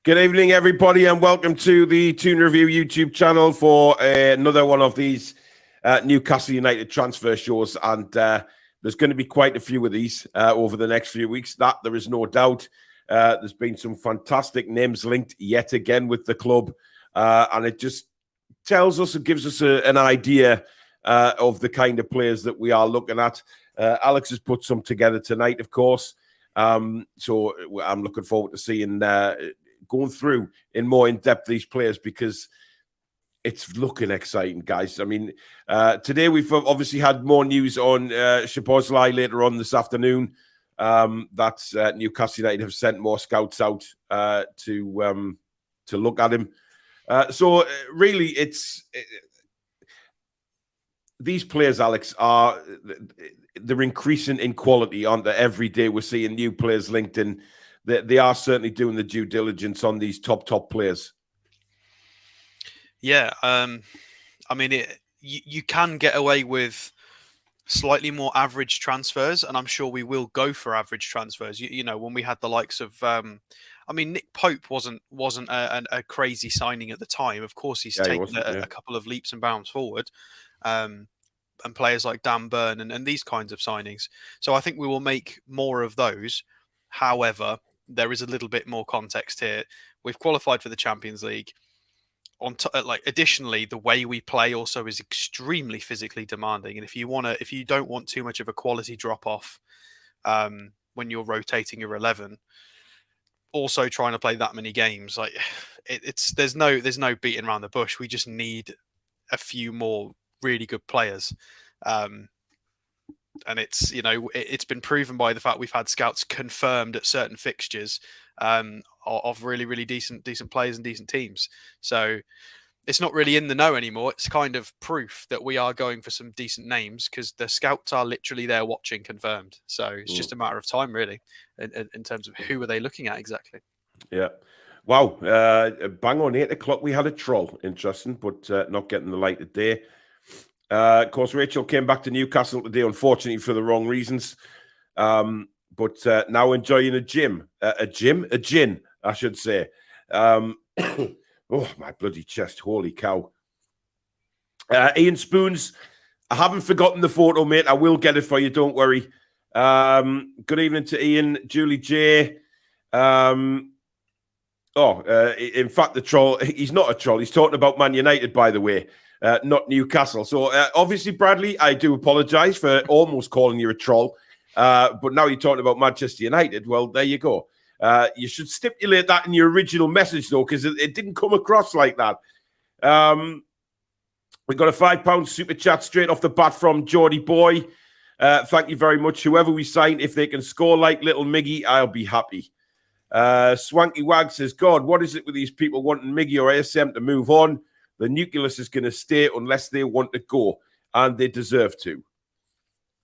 Good evening, everybody, and welcome to the Toon Review YouTube channel for another one of these Newcastle United transfer shows. And there's going to be quite a few of these over the next few weeks. That there is no doubt. There's been some fantastic names linked yet again with the club, and it just tells us and gives us an idea of the kind of players that we are looking at. Alex has put some together tonight, of course. So I'm looking forward to seeing going through in more in-depth these players, because it's looking exciting, guys. I mean, today we've obviously had more news on Szoboszlai later on this afternoon. That Newcastle United have sent more scouts out to look at him. So really, these players, Alex, they're increasing in quality, aren't they? Every day we're seeing new players linked in. They are certainly doing the due diligence on these top players. Yeah, I mean, you can get away with slightly more average transfers, and I'm sure we will go for average transfers. You know, when we had the likes of, I mean, Nick Pope wasn't a crazy signing at the time. Of course, he's taken a couple of leaps and bounds forward, and players like Dan Burn and these kinds of signings. So I think we will make more of those. However, there is a little bit more context here. We've qualified for the Champions League. Additionally, the way we play also is extremely physically demanding. And if you don't want too much of a quality drop off when you're rotating your 11, also trying to play that many games, like there's no beating around the bush. We just need a few more really good players. And it's been proven by the fact we've had scouts confirmed at certain fixtures of really decent players and decent teams. So it's not really in the know anymore. It's kind of proof that we are going for some decent names, because the scouts are literally there watching, confirmed. So it's just a matter of time, really, in terms of who are they looking at exactly. Yeah. Wow. Bang on 8 o'clock we had a troll. Interesting, but not getting the light of day. Of course, Rachel came back to Newcastle today, unfortunately for the wrong reasons. But now enjoying a gin, I should say. Oh, my bloody chest. Holy cow. Ian Spoons, I haven't forgotten the photo, mate. I will get it for you. Don't worry. Good evening to Ian, Julie J. In fact, the troll, he's not a troll. He's talking about Man United, by the way. Not Newcastle. So obviously, Bradley, I do apologise for almost calling you a troll. But now you're talking about Manchester United. Well, there you go. You should stipulate that in your original message, though, because it didn't come across like that. We got a £5 super chat straight off the bat from Geordie Boy. Thank you very much. Whoever we sign, if they can score like little Miggy, I'll be happy. Swanky Wag says, God, what is it with these people wanting Miggy or ASM to move on? The nucleus is going to stay unless they want to go, and they deserve to.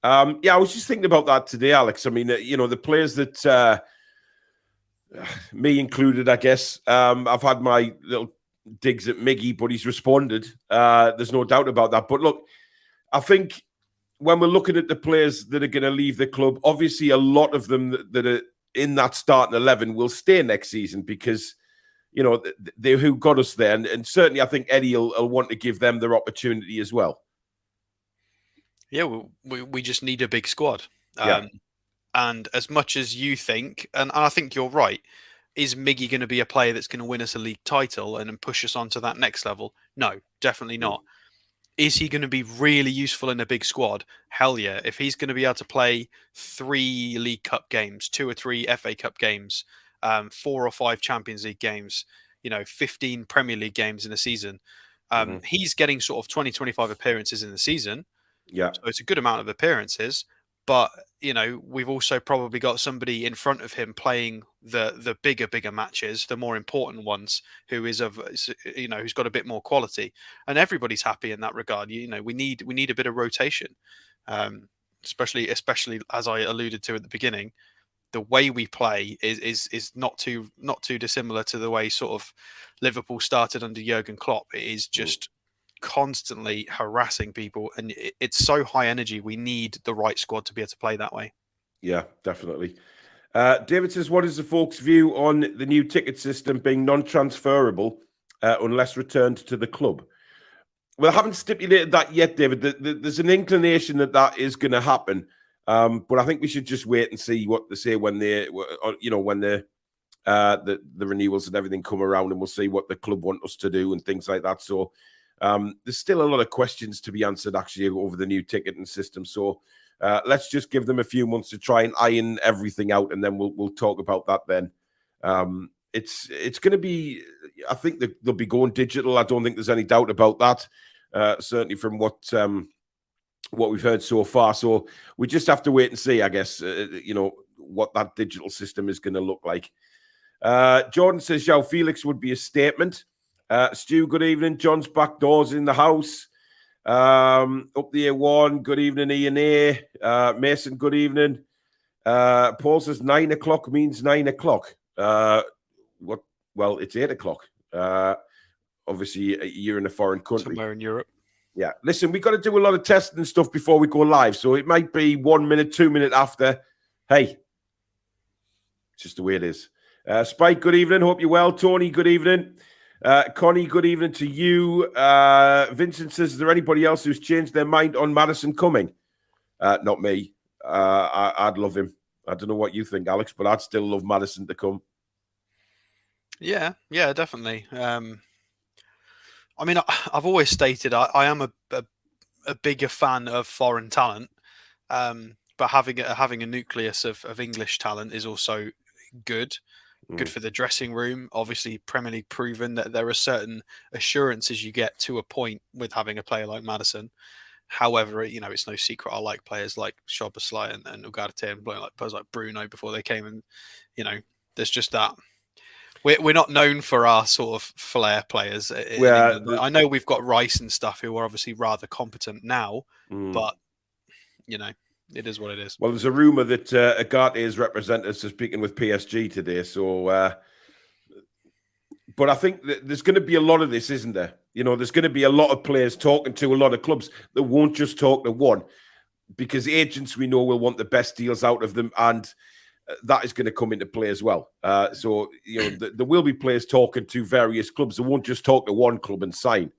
Yeah, I was just thinking about that today, Alex. I mean, the players that, me included, I guess, I've had my little digs at Miggy, but he's responded. There's no doubt about that. But look, I think when we're looking at the players that are going to leave the club, obviously a lot of them that are in that starting 11 will stay next season, because they who got us there. And certainly I think Eddie will want to give them their opportunity as well. Yeah, we just need a big squad. Yeah. And as much as you think, and I think you're right, is Miggy going to be a player that's going to win us a league title and push us on to that next level? No, definitely not. Is he going to be really useful in a big squad? Hell yeah. If he's going to be able to play 3 League Cup games, 2 or 3 FA Cup games, 4 or 5 Champions League games, 15 Premier League games in a season, he's getting sort of 20-25 appearances in the season. Yeah. So it's a good amount of appearances. But, we've also probably got somebody in front of him playing the bigger matches, the more important ones, who's got a bit more quality. And everybody's happy in that regard. We need a bit of rotation, especially as I alluded to at the beginning. The way we play is not too dissimilar to the way sort of Liverpool started under Jurgen Klopp. It is just constantly harassing people, and it's so high energy. We need the right squad to be able to play that way. Yeah, definitely. David says, what is the folks' view on the new ticket system being non-transferable unless returned to the club? Well, I haven't stipulated that yet, David. There's an inclination that is going to happen, but I think we should just wait and see what they say when when the renewals and everything come around, and we'll see what the club want us to do and things like that. So there's still a lot of questions to be answered actually over the new ticketing system. So let's just give them a few months to try and iron everything out, and then we'll talk about that then. It's going to be, I think they'll be going digital. I don't think there's any doubt about that. Certainly from what we've heard so far. So we just have to wait and see, I guess, what that digital system is going to look like. Jordan says, João Felix would be a statement. Stu, good evening. John's back doors in the house. Up the A1, good evening, Ian A. Mason, good evening. Paul says 9 o'clock means 9 o'clock. What? Well, it's 8 o'clock. Obviously, you're in a foreign country. Somewhere in Europe. Yeah. Listen, we've got to do a lot of testing and stuff before we go live. So it might be 1 minute, 2 minutes after. Hey, it's just the way it is. Spike, good evening. Hope you're well. Tony, good evening. Connie, good evening to you. Vincent says, is there anybody else who's changed their mind on Maddison coming? Not me. I'd love him. I don't know what you think, Alex, but I'd still love Maddison to come. Yeah, definitely. I mean, I've always stated I am a bigger fan of foreign talent, but having a nucleus of English talent is also good. Good for the dressing room. Obviously, Premier League proven that there are certain assurances you get to a point with having a player like Maddison. However, it's no secret I like players like Szoboszlai and Ugarte and players like Bruno before they came, and there's just that. We're not known for our sort of flair players. I know we've got Rice and stuff who are obviously rather competent now, but it is what it is. Well, there's a rumor that Ugarte's representatives are speaking with PSG today. So, but I think that there's going to be a lot of this, isn't there? There's going to be a lot of players talking to a lot of clubs that won't just talk to one, because agents we know will want the best deals out of them, and that is going to come into play as well. So, there will be players talking to various clubs. They won't just talk to one club and sign.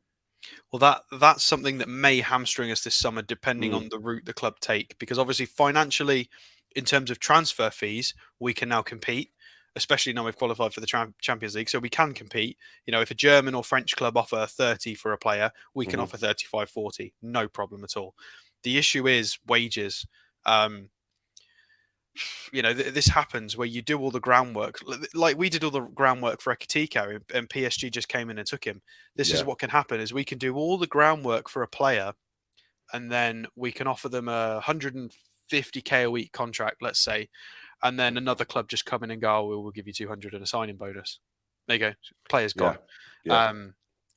Well, that's something that may hamstring us this summer, depending on the route the club take. Because obviously, financially, in terms of transfer fees, we can now compete, especially now we've qualified for the Champions League. So we can compete. If a German or French club offer 30 for a player, we can offer 35, 40. No problem at all. The issue is wages. This happens where you do all the groundwork, like we did all the groundwork for Ekitike, and PSG just came in and took him. This is what can happen: is we can do all the groundwork for a player, and then we can offer them a 150k a week contract, let's say, and then another club just come in and go, "Oh, we'll give you 200 and a signing bonus." There you go, player's gone. Yeah. And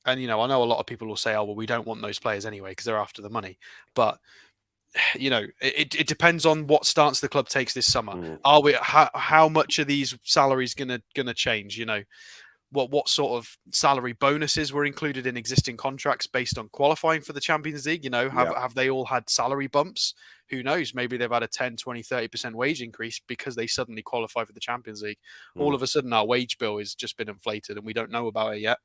I know a lot of people will say, "Oh, well, we don't want those players anyway because they're after the money," but it depends on what stance the club takes this summer. Are we how much are these salaries gonna change? What sort of salary bonuses were included in existing contracts based on qualifying for the Champions League? Have they all had salary bumps? Who knows? Maybe they've had a 10, 20, 30% wage increase because they suddenly qualify for the Champions League. All of a sudden, our wage bill has just been inflated and we don't know about it yet.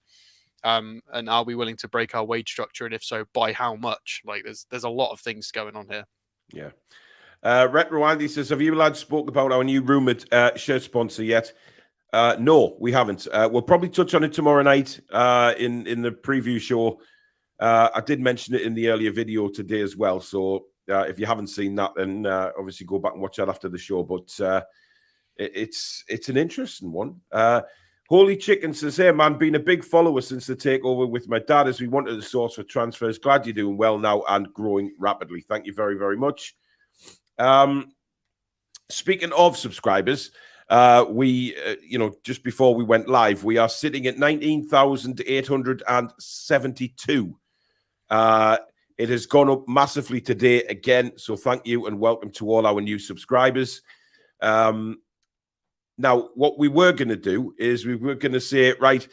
And are we willing to break our wage structure? And if so, by how much? There's a lot of things going on here. Yeah. Retro Andy says, have you lads spoke about our new rumoured shirt sponsor yet? No, we haven't. We'll probably touch on it tomorrow night in the preview show. I did mention it in the earlier video today as well. So if you haven't seen that, then obviously go back and watch that after the show. But it's an interesting one. Holy Chicken says, hey, man, been a big follower since the takeover with my dad as we wanted a source for transfers. Glad you're doing well now and growing rapidly. Thank you very, very much. Speaking of subscribers, we, just before we went live, we are sitting at 19,872. It has gone up massively today again. So thank you and welcome to all our new subscribers. Now, what we were going to do is we were going to say, right,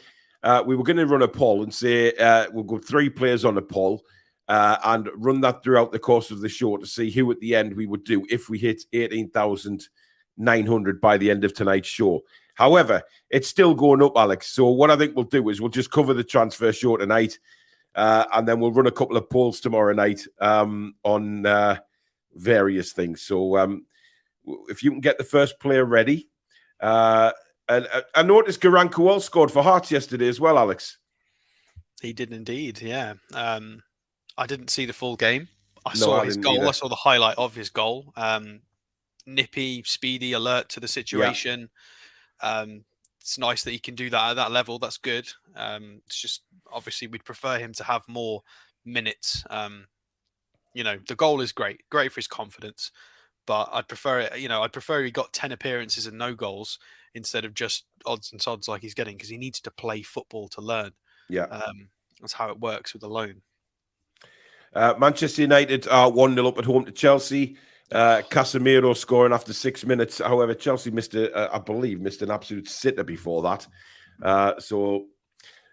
we were going to run a poll and say we'll go 3 players on a poll and run that throughout the course of the show to see who at the end we would do if we hit 18,000 900 by the end of tonight's show. However, it's still going up, Alex. So what I think we'll do is we'll just cover the transfer show tonight, and then we'll run a couple of polls tomorrow night on various things. So if you can get the first player ready. And I noticed Garang Kowal scored for Hearts yesterday as well, Alex. He did indeed, yeah. I didn't see the full game. I No, saw I his didn't goal. either. I saw the highlight of his goal. Nippy, speedy, alert to the situation. It's nice that he can do that at that level. That's good. It's just obviously we'd prefer him to have more minutes. The goal is great for his confidence, but I'd prefer it. I'd prefer he got 10 appearances and no goals instead of just odds and sods like he's getting, because he needs to play football to learn. Yeah. That's how it works with the loan. Manchester United are 1-0 up at home to Chelsea. Casemiro scoring after 6 minutes. However, Chelsea I believe missed an absolute sitter before that. So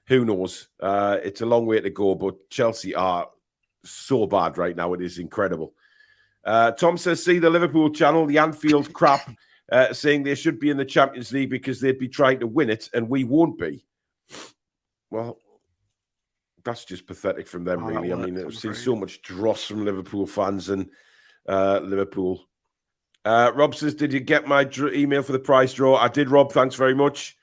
who knows? It's a long way to go, but Chelsea are so bad right now. It is incredible. Tom says, see the Liverpool channel, the Anfield crap, saying they should be in the Champions League because they'd be trying to win it and we won't be. Well, that's just pathetic from them, really. I mean, I've seen so much dross from Liverpool fans and Liverpool. Rob says, did you get my email for the prize draw? I did, Rob. Thanks very much.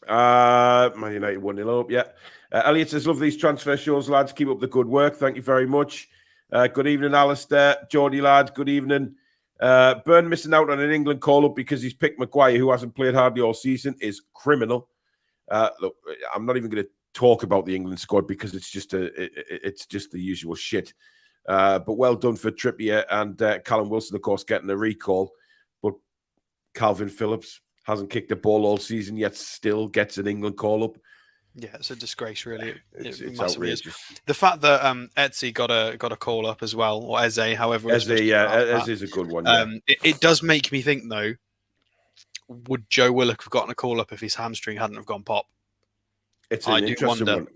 Man United 1-0 up, yeah. Elliot says, love these transfer shows, lads. Keep up the good work. Thank you very much. Good evening, Alistair. Geordie, lads. Good evening. Byrne missing out on an England call-up because he's picked Maguire, who hasn't played hardly all season, is criminal. Look, I'm not even going to talk about the England squad because it's just the usual shit. But well done for Trippier and Callum Wilson, of course, getting a recall. But Calvin Phillips hasn't kicked a ball all season yet, still gets an England call-up. Yeah, it's a disgrace, really. It's outrageous. The fact that Etsy got a call up as well, or Eze, however it's Eze is a good one. Yeah. It does make me think, though, would Joe Willock have gotten a call up if his hamstring hadn't have gone pop? It's an interesting one.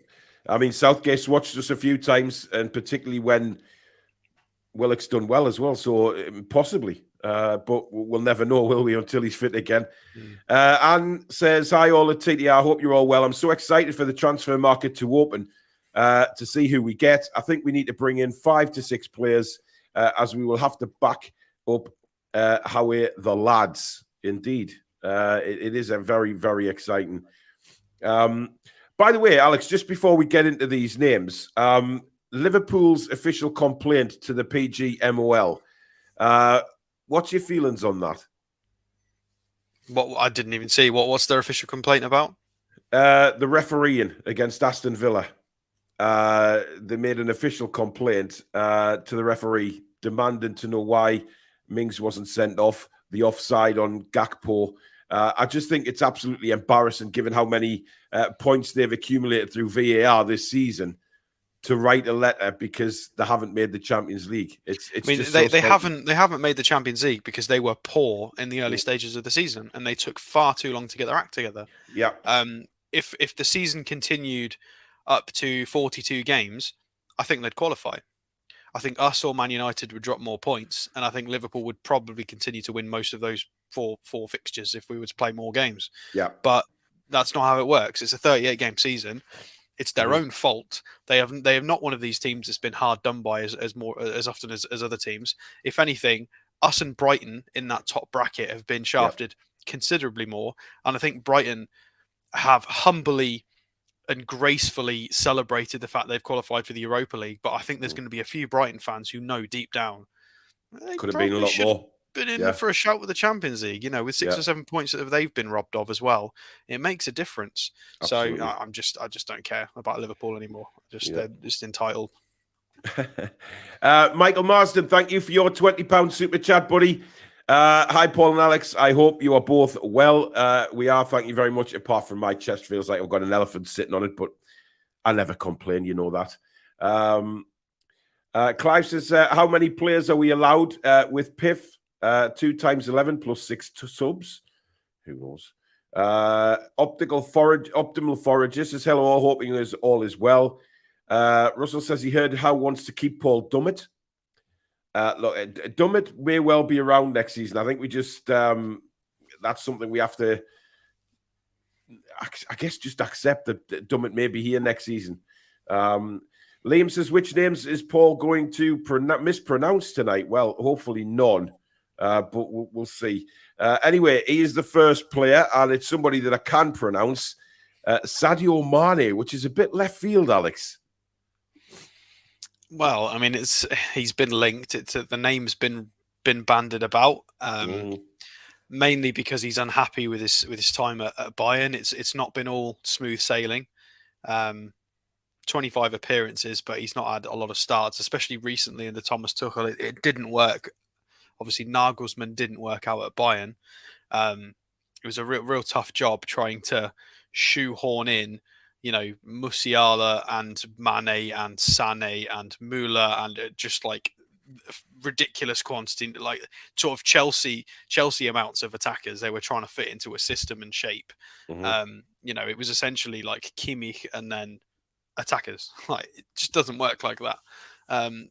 I mean, Southgate's watched us a few times, and particularly when Willock's done well as well. So possibly, but we'll never know, will we, until he's fit again. Anne says, hi all at TTR. I hope you're all well. I'm so excited for the transfer market to open to see who we get. I think we need to bring in 5 to 6 players as we will have to back up Howie the lads. Indeed. It is a very, very exciting. By the way, Alex, just before we get into these names, Liverpool's official complaint to the PGMOL. What's your feelings on that? What I didn't even see. What's their official complaint about? The refereeing against Aston Villa. They made an official complaint to the referee demanding to know why Mings wasn't sent off, the offside on Gakpo. I just think it's absolutely embarrassing given how many points they've accumulated through VAR this season to write a letter because they haven't made the Champions League. They haven't made the Champions League because they were poor in the early stages of the season and they took far too long to get their act together. Yeah. If the season continued up to 42 games, I think they'd qualify. I think us or Man United would drop more points, and I think Liverpool would probably continue to win most of those four fixtures if we were to play more games. Yeah. But that's not how it works. It's a 38-game season. It's their own fault. They have not one of these teams that's been hard done by as often as other teams. If anything, us and Brighton in that top bracket have been shafted considerably more. And I think Brighton have humbly and gracefully celebrated the fact they've qualified for the Europa League. But I think there's going to be a few Brighton fans who know deep down they could have been a lot more. Been in for a shout with the Champions League, with 6 or 7 points that they've been robbed of as well. It makes a difference. Absolutely. So I just don't care about Liverpool anymore. They're just entitled. Michael Marsden, thank you for your £20 super chat, buddy. Hi, Paul and Alex. I hope you are both well. We are. Thank you very much. Apart from my chest feels like I've got an elephant sitting on it, but I never complain. You know that. Clive says, how many players are we allowed with PIF? 2 times 11 plus 6 subs. Who knows? Optimal Forager says, hello, all hoping all is well. Russell says he heard Howe wants to keep Paul Dummett. Look, Dummett may well be around next season. I think we just that's something we have to, I guess, just accept that Dummett may be here next season. Liam says, which names is Paul going to mispronounce tonight? Well, hopefully none, but we'll see. Anyway, he is the first player, and it's somebody that I can pronounce, Sadio Mane, which is a bit left field, Alex. Well, I mean, he's been linked. The name's been bandied about, mainly because he's unhappy with his time at Bayern. It's not been all smooth sailing. 25 appearances, but he's not had a lot of starts, especially recently in the Thomas Tuchel. It didn't work. Obviously, Nagelsmann didn't work out at Bayern. It was a real tough job trying to shoehorn in, Musiala and Mane and Sané and Müller and just like ridiculous quantity, like sort of Chelsea amounts of attackers they were trying to fit into a system and shape. It was essentially like Kimmich and then attackers. Like, it just doesn't work like that.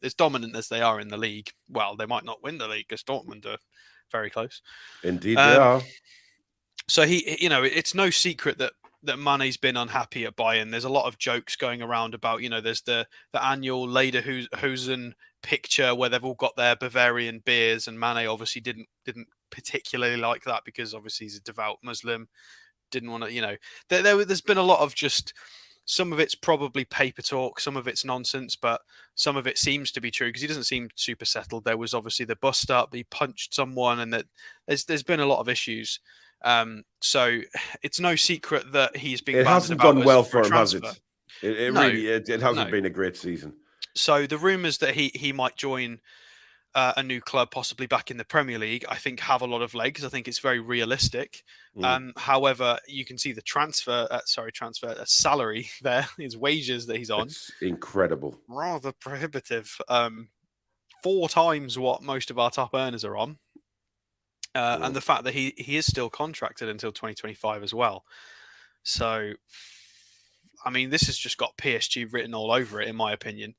As dominant as they are in the league, well, they might not win the league because Dortmund are very close. Indeed, they are. So it's no secret that Mane's been unhappy at Bayern. There's a lot of jokes going around about, there's the annual Lederhosen picture where they've all got their Bavarian beers, and Mane obviously didn't particularly like that because obviously he's a devout Muslim. Didn't want to, there's been a lot of just. Some of it's probably paper talk, some of it's nonsense, but some of it seems to be true because he doesn't seem super settled. There was obviously the bust up, he punched someone, and that there's been a lot of issues. So it's no secret that he's been. It hasn't done well for him, has it? It hasn't been a great season. So the rumours that he might join a new club, possibly back in the Premier League, I think have a lot of legs. I think it's very realistic. However, you can see the salary there, his wages that he's on. It's incredible. Rather prohibitive. 4 times what most of our top earners are on. And the fact that he is still contracted until 2025 as well. So, I mean, this has just got PSG written all over it, in my opinion.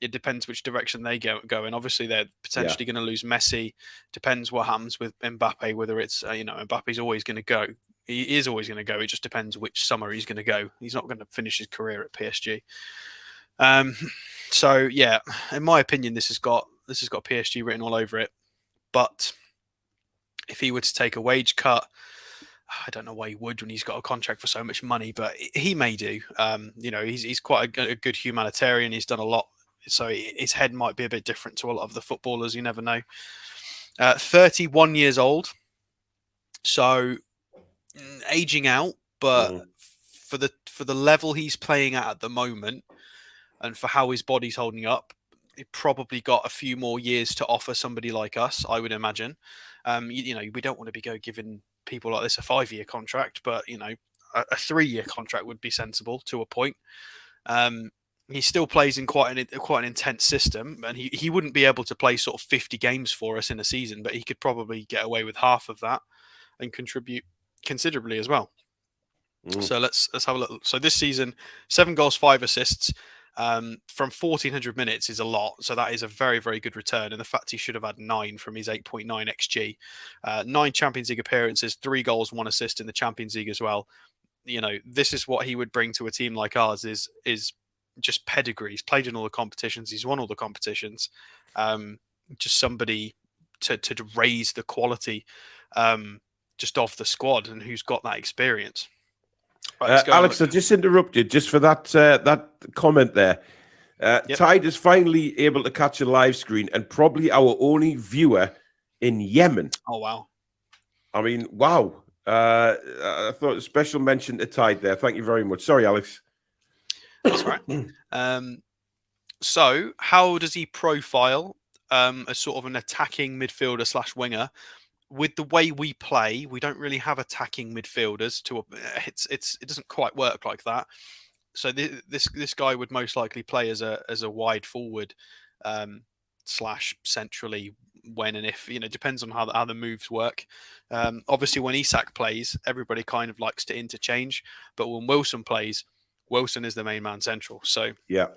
It depends which direction they go in. Obviously, they're potentially going to lose Messi. Depends what happens with Mbappe, whether it's, Mbappe's always going to go. He is always going to go. It just depends which summer he's going to go. He's not going to finish his career at PSG. So, yeah, in my opinion, this has got PSG written all over it. But if he were to take a wage cut, I don't know why he would when he's got a contract for so much money, but he may do. He's quite a good humanitarian. He's done a lot. So his head might be a bit different to a lot of the footballers. You never know. 31 years old. So aging out, but for the level he's playing at the moment and for how his body's holding up, he probably got a few more years to offer somebody like us, I would imagine. We don't want to be giving people like this a 5-year contract, but, a 3-year contract would be sensible to a point. He still plays in quite an intense system, and he wouldn't be able to play sort of 50 games for us in a season, but he could probably get away with half of that and contribute considerably as well. So let's have a look. So this season, 7 goals, 5 assists from 1,400 minutes is a lot. So that is a very, very good return. And the fact he should have had 9 from his 8.9 XG, 9 Champions League appearances, 3 goals, 1 assist in the Champions League as well. This is what he would bring to a team like ours is just pedigree. He's played in all the competitions. He's won all the competitions. Just somebody to raise the quality just of the squad and who's got that experience. Right, Alex, I just interrupted just for that comment there. Tide is finally able to catch a live screen and probably our only viewer in Yemen. Oh, wow. I mean, wow. I thought a special mention to Tide there. Thank you very much. Sorry, Alex. That's right. So how does he profile as sort of an attacking midfielder / winger? With the way we play, we don't really have attacking midfielders. It doesn't quite work like that. So this guy would most likely play as a wide forward / centrally when and if, depends on how the moves work. Obviously, when Isak plays, everybody kind of likes to interchange, but when Wilson plays, Wilson is the main man central. So yeah,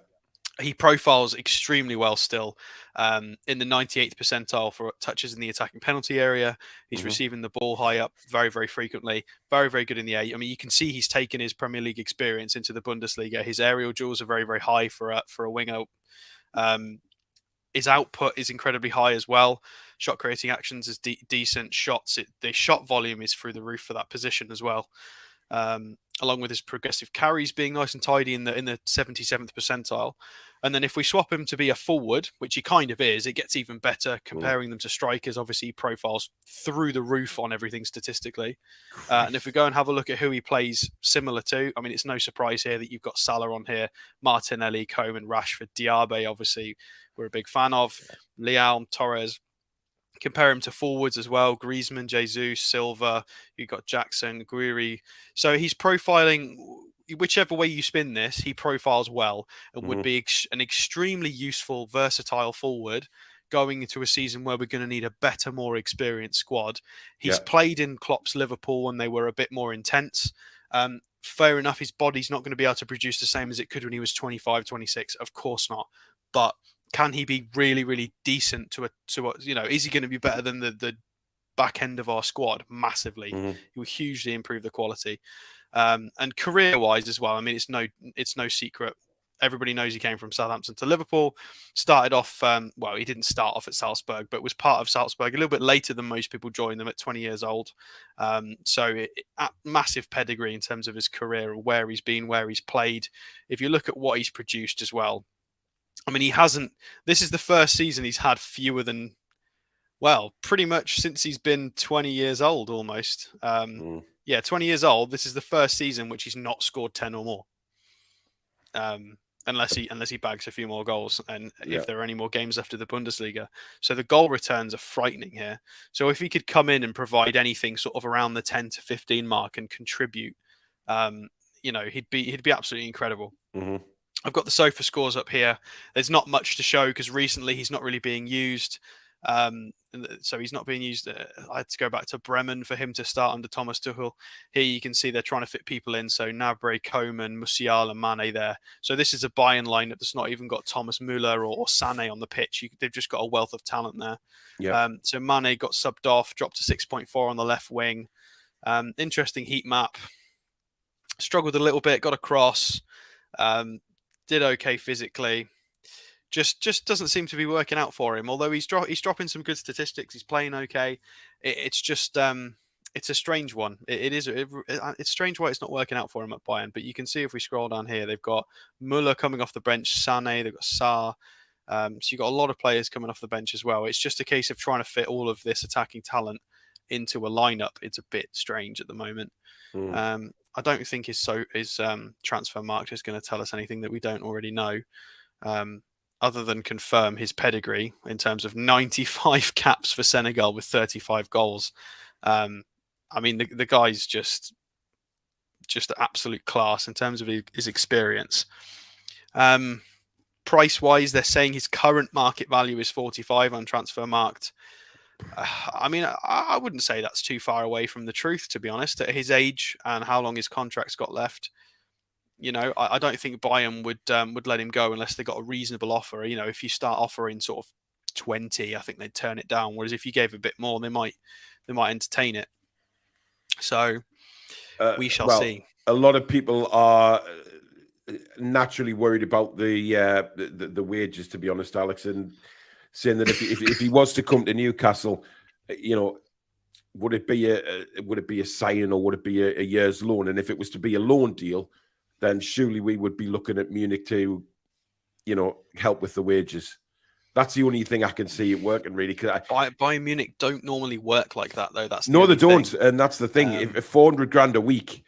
He profiles extremely well still, in the 98th percentile for touches in the attacking penalty area. He's receiving the ball high up very, very frequently. Very, very good in the air. I mean, you can see he's taken his Premier League experience into the Bundesliga. His aerial duels are very, very high for a winger. His output is incredibly high as well. Shot creating actions is decent. The shot volume is through the roof for that position as well. Along with his progressive carries being nice and tidy in the 77th percentile. And then if we swap him to be a forward, which he kind of is, it gets even better comparing them to strikers. Obviously, he profiles through the roof on everything statistically. And if we go and have a look at who he plays similar to, I mean, it's no surprise here that you've got Salah on here, Martinelli, Coman, Rashford, Diaby, obviously, we're a big fan of, Leao, Torres. Compare him to forwards as well. Griezmann, Jesus, Silva. You've got Jackson, Guiri. So he's profiling, whichever way you spin this, he profiles well and would be an extremely useful, versatile forward going into a season where we're going to need a better, more experienced squad. He's played in Klopp's Liverpool when they were a bit more intense. Fair enough, his body's not going to be able to produce the same as it could when he was 25, 26. Of course not. But can he be really, really decent to a is he going to be better than the back end of our squad? Massively. He will hugely improve the quality. And career-wise as well, I mean, it's no secret. Everybody knows he came from Southampton to Liverpool. Started off, he didn't start off at Salzburg, but was part of Salzburg a little bit later than most people joined them at 20 years old. Massive pedigree in terms of his career, where he's been, where he's played. If you look at what he's produced as well, I mean, this is the first season he's had fewer than, pretty much since he's been 20 years old almost. 20 years old. This is the first season which he's not scored 10 or more. Unless he bags a few more goals and if there are any more games after the Bundesliga. So the goal returns are frightening here. So if he could come in and provide anything sort of around the 10 to 15 mark and contribute, he'd be absolutely incredible. I've got the sofa scores up here. There's not much to show because recently he's not really being used. So he's not being used. I had to go back to Bremen for him to start under Thomas Tuchel. Here you can see they're trying to fit people in. So Gnabry, Coman, Musiala, Mane there. So this is a Bayern lineup that's not even got Thomas Müller or Sané on the pitch. They've just got a wealth of talent there. So Mane got subbed off, dropped to 6.4 on the left wing. Interesting heat map. Struggled a little bit, got a cross. Did okay physically, just doesn't seem to be working out for him. Although he's dropping some good statistics, he's playing okay. It's just it's a strange one. It's strange why it's not working out for him at Bayern. But you can see if we scroll down here, they've got Müller coming off the bench, Sané, they've got Sarr. So you've got a lot of players coming off the bench as well. It's just a case of trying to fit all of this attacking talent into a lineup. It's a bit strange at the moment. I don't think his transfer market is going to tell us anything that we don't already know, other than confirm his pedigree in terms of 95 caps for Senegal with 35 goals. I mean, the guy's just absolute class in terms of his experience. Price-wise, they're saying his current market value is 45 on Transfermarkt. I mean, I wouldn't say that's too far away from the truth, to be honest. At his age and how long his contract's got left, I don't think Bayern would let him go unless they got a reasonable offer. If you start offering sort of 20, I think they'd turn it down. Whereas if you gave a bit more, they might entertain it. So we shall see. A lot of people are naturally worried about the wages, to be honest, Alex, and saying that if he was to come to Newcastle, would it be a sign or would it be a year's loan? And if it was to be a loan deal, then surely we would be looking at Munich to, help with the wages. That's the only thing I can see it working, really. Bayern Munich don't normally work like that, though. They don't, and that's the thing. If 400 grand a week,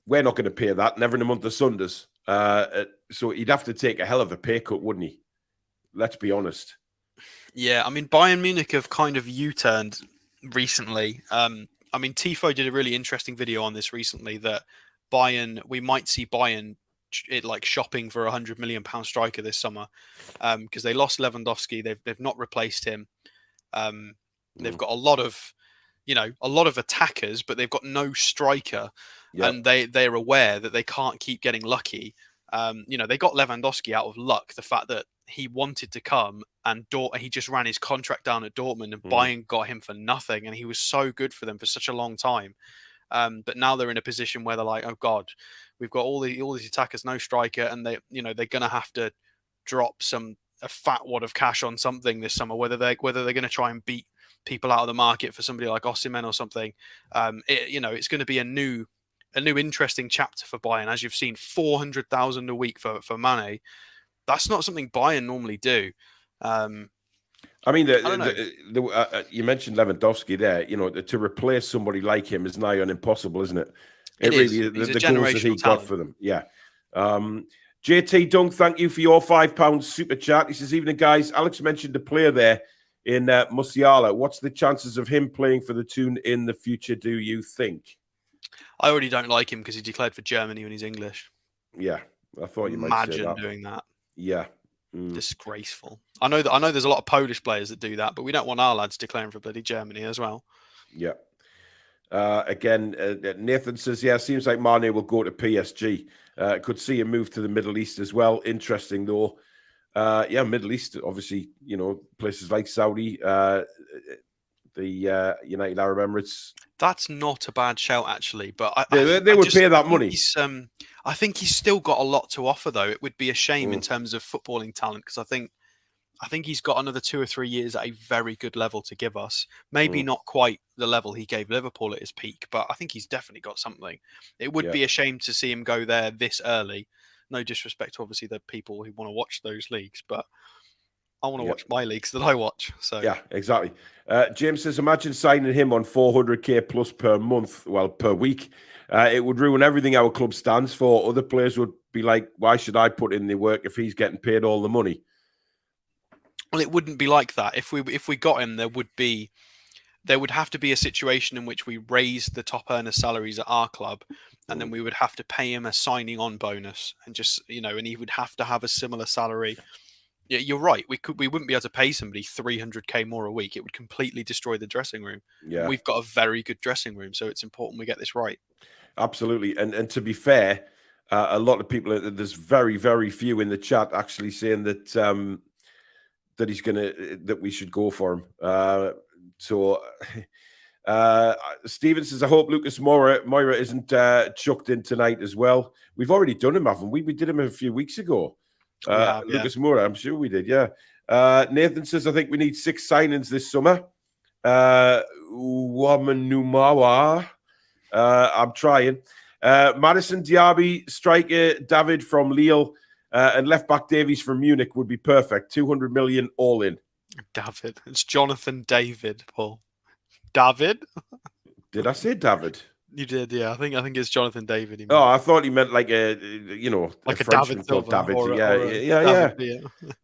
we're not going to pay that. Never in a month of Sundays. So he'd have to take a hell of a pay cut, wouldn't he? Let's be honest. Yeah, I mean, Bayern Munich have kind of U-turned recently. I mean, Tifo did a really interesting video on this recently that we might see Bayern shopping for £100 million striker this summer because they lost Lewandowski. They've not replaced him. They've got a lot of attackers, but they've got no striker, and they're aware that they can't keep getting lucky. They got Lewandowski out of luck. The fact that he wanted to come and he just ran his contract down at Dortmund and Bayern got him for nothing, and he was so good for them for such a long time. But now they're in a position where they're like, oh God, we've got all these attackers, no striker, and they're going to have to drop a fat wad of cash on something this summer, whether they're going to try and beat people out of the market for somebody like Osimhen or something. It's going to be a new interesting chapter for Bayern. As you've seen, 400,000 a week for Mane. That's not something Bayern normally do. I mean, you mentioned Lewandowski there. To replace somebody like him is nigh on impossible, isn't it? It really is. He's a generational goals that he talent. got for them. Yeah. JT Dunk, thank you for your £5 super chat. He says, evening, guys. Alex mentioned a player there in Musiala. What's the chances of him playing for the Toon in the future, do you think? I already don't like him because he declared for Germany when he's English. Yeah, I thought you might say that. Imagine doing that. Yeah. Disgraceful. I know there's a lot of Polish players that do that, but we don't want our lads declaring for bloody Germany as well. Yeah. Again, Nathan says, yeah, seems like Mane will go to PSG. Could see him move to the Middle East as well. Interesting, though. Middle East, obviously, places like Saudi, the United Arab Emirates. That's not a bad shout, actually. But they would pay that money. I think he's still got a lot to offer, though. It would be a shame in terms of footballing talent, because I think he's got another 2 or 3 years at a very good level to give us. Maybe not quite the level he gave Liverpool at his peak, but I think he's definitely got something. It would be a shame to see him go there this early. No disrespect to obviously the people who want to watch those leagues, but I want to watch my leagues that I watch. So yeah, exactly. James says, imagine signing him on 400k plus per month, per week. It would ruin everything our club stands for. Other players would be like, why should I put in the work if he's getting paid all the money? Well, it wouldn't be like that. If we got him, there would have to be a situation in which we raise the top earner salaries at our club, and then we would have to pay him a signing on bonus, and and he would have to have a similar salary. Yeah, you're right. We wouldn't be able to pay somebody 300k more a week. It would completely destroy the dressing room. Yeah, we've got a very good dressing room, so it's important we get this right. Absolutely, and to be fair, a lot of people, there's very, very few in the chat actually saying that that we should go for him. Steven says, I hope Lucas Moira isn't chucked in tonight as well. We've already done him, haven't we? We did him a few weeks ago. Lucas Moura, I'm sure we did, yeah. Nathan says, I think we need 6 signings this summer. Wamanumawa. I'm trying. Madison Diaby, striker David from Lille, and left back Davies from Munich would be perfect. 200 million all in. David. It's Jonathan David, Paul. David? Did I say David? You did, yeah. I think it's Jonathan David. I thought he meant like a David Silva. David.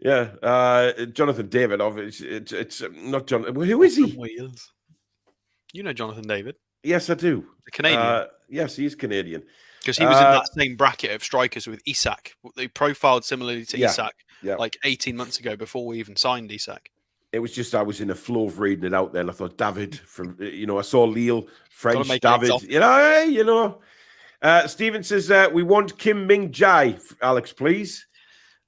Yeah. Jonathan David. Obviously, it's not John. Who is he? Wales. You know Jonathan David? Yes, I do. The Canadian. Yes, he is Canadian. Because he was in that same bracket of strikers with Isak. They profiled similarly to Isak like 18 months ago before we even signed Isak. It was just I was in a flow of reading it out there, and I thought David from I saw Lille, French David. Stephen says we want Kim Min-jae, Alex, please.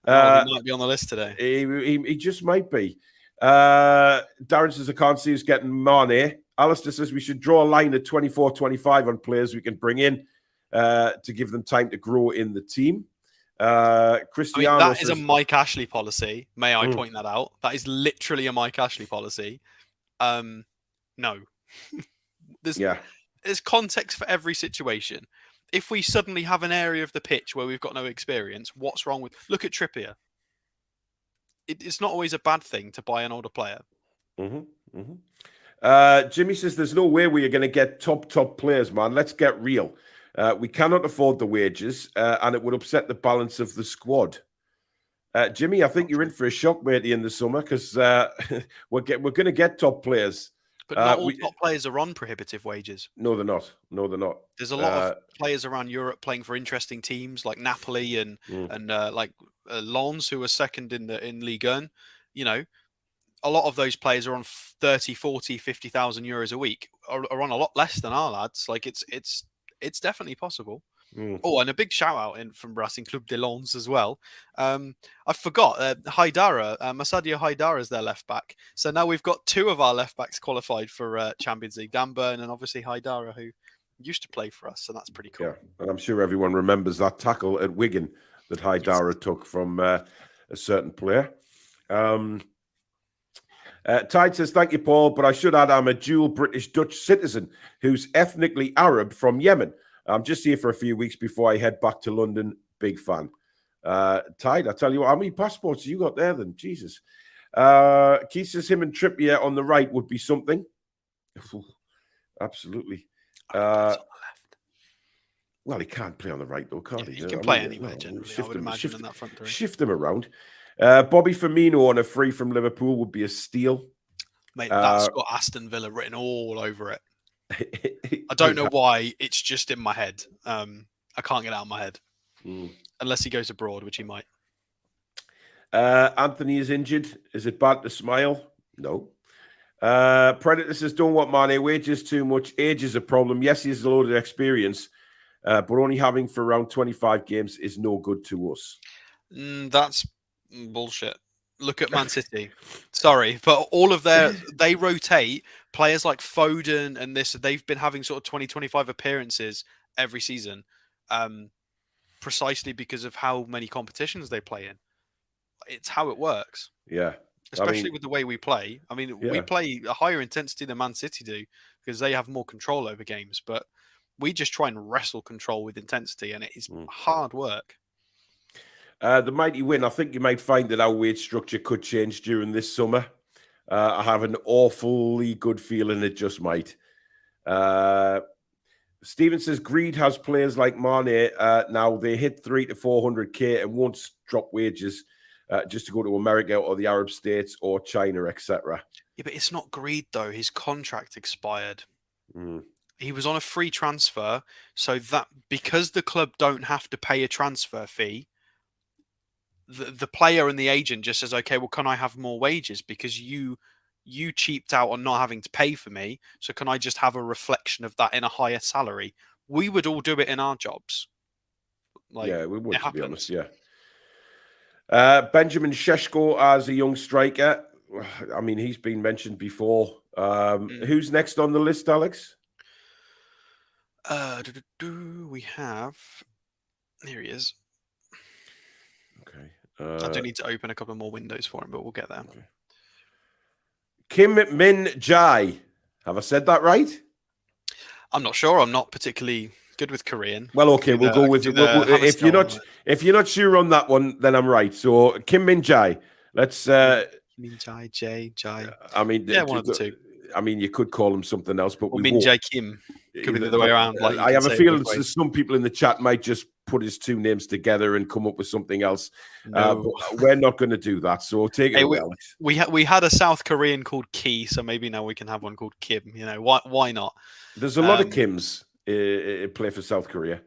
He might be on the list today. He just might be. Darren says I can't see us getting Mane. Alistair says we should draw a line at 24-25 on players we can bring in to give them time to grow in the team. Cristiano that is a Mike Ashley policy. May I point that out? That is literally a Mike Ashley policy. No. There's context for every situation. If we suddenly have an area of the pitch where we've got no experience, what's wrong with... Look at Trippier. It's not always a bad thing to buy an older player. Jimmy says there's no way we are going to get top players, man. Let's get real. We cannot afford the wages, and it would upset the balance of the squad. Jimmy, I think you're in for a shock, matey, in the summer because we're going to get top players. But not all top players are on prohibitive wages. No, they're not. There's a lot of players around Europe playing for interesting teams like Napoli and Lens, who are second in Ligue 1. A lot of those players are on 30, 40, 50,000 euros a week, are on a lot less than our lads. Like it's definitely possible. Mm. Oh, and a big shout out from Racing Club de Lens as well. I forgot Haidara, Masadio Haidara is their left back. So now we've got 2 of our left backs qualified for Champions League. Dan Burn and obviously Haidara, who used to play for us. So that's pretty cool. Yeah, and I'm sure everyone remembers that tackle at Wigan that Haidara took from a certain player. Tide says, thank you, Paul, but I should add I'm a dual British-Dutch citizen who's ethnically Arab from Yemen. I'm just here for a few weeks before I head back to London. Big fan. Tide, I tell you what, how many passports you got there then? Jesus. Keith says him and Trippier on the right would be something. Absolutely. Well, he can't play on the right, though, can't he? He can play anywhere, generally, I would imagine, in that front three. Shift him around. Bobby Firmino on a free from Liverpool would be a steal. Mate, that's got Aston Villa written all over it. I don't know why. It's just in my head. I can't get it out of my head. Unless he goes abroad, which he might. Anthony is injured. Is it bad to smile? No. Predator says, don't want Mane. Wages too much. Age is a problem. Yes, he has a load of experience. But only having for around 25 games is no good to us. That's bullshit. Look at Man City. Sorry, but all of they rotate players like Foden and this. They've been having sort of 20, 25 appearances every season, precisely because of how many competitions they play in. It's how it works. Yeah. Especially with the way we play. I mean, we play a higher intensity than Man City do because they have more control over games, but we just try and wrestle control with intensity, and it is hard work. The mighty win. I think you might find that our wage structure could change during this summer. I have an awfully good feeling it just might. Steven says greed has players like Mane. Now they hit 300 to 400k and won't drop wages just to go to America or the Arab states or China, etc. Yeah, but it's not greed though. His contract expired. He was on a free transfer, so that because the club don't have to pay a transfer fee, the player and the agent just says, okay, well, can I have more wages because you cheaped out on not having to pay for me, so can I just have a reflection of that in a higher salary? We would all do it in our jobs. Yeah, we would, to be honest, yeah. Benjamin Sheshko as a young striker. I mean, he's been mentioned before. Who's next on the list, Alex? We have... Here he is. Okay. I do need to open a couple more windows for him, but we'll get there. Okay. Kim Min-jae. Have I said that right? I'm not sure. I'm not particularly good with Korean. Well, okay, we'll go with if you're not sure on that one, then I'm right. So Kim Min-jae. Let's Min-jae, Jai. I mean, yeah, one of the two. I mean, you could call him something else, but we Min-jae Kim. Could be the other way around. Like I have a feeling some people in the chat might just put his two names together and come up with something else. No. But we're not going to do that. So take it away, Alex. We had a South Korean called Ki, so maybe now we can have one called Kim. You know, why not? There's a lot of Kims play for South Korea.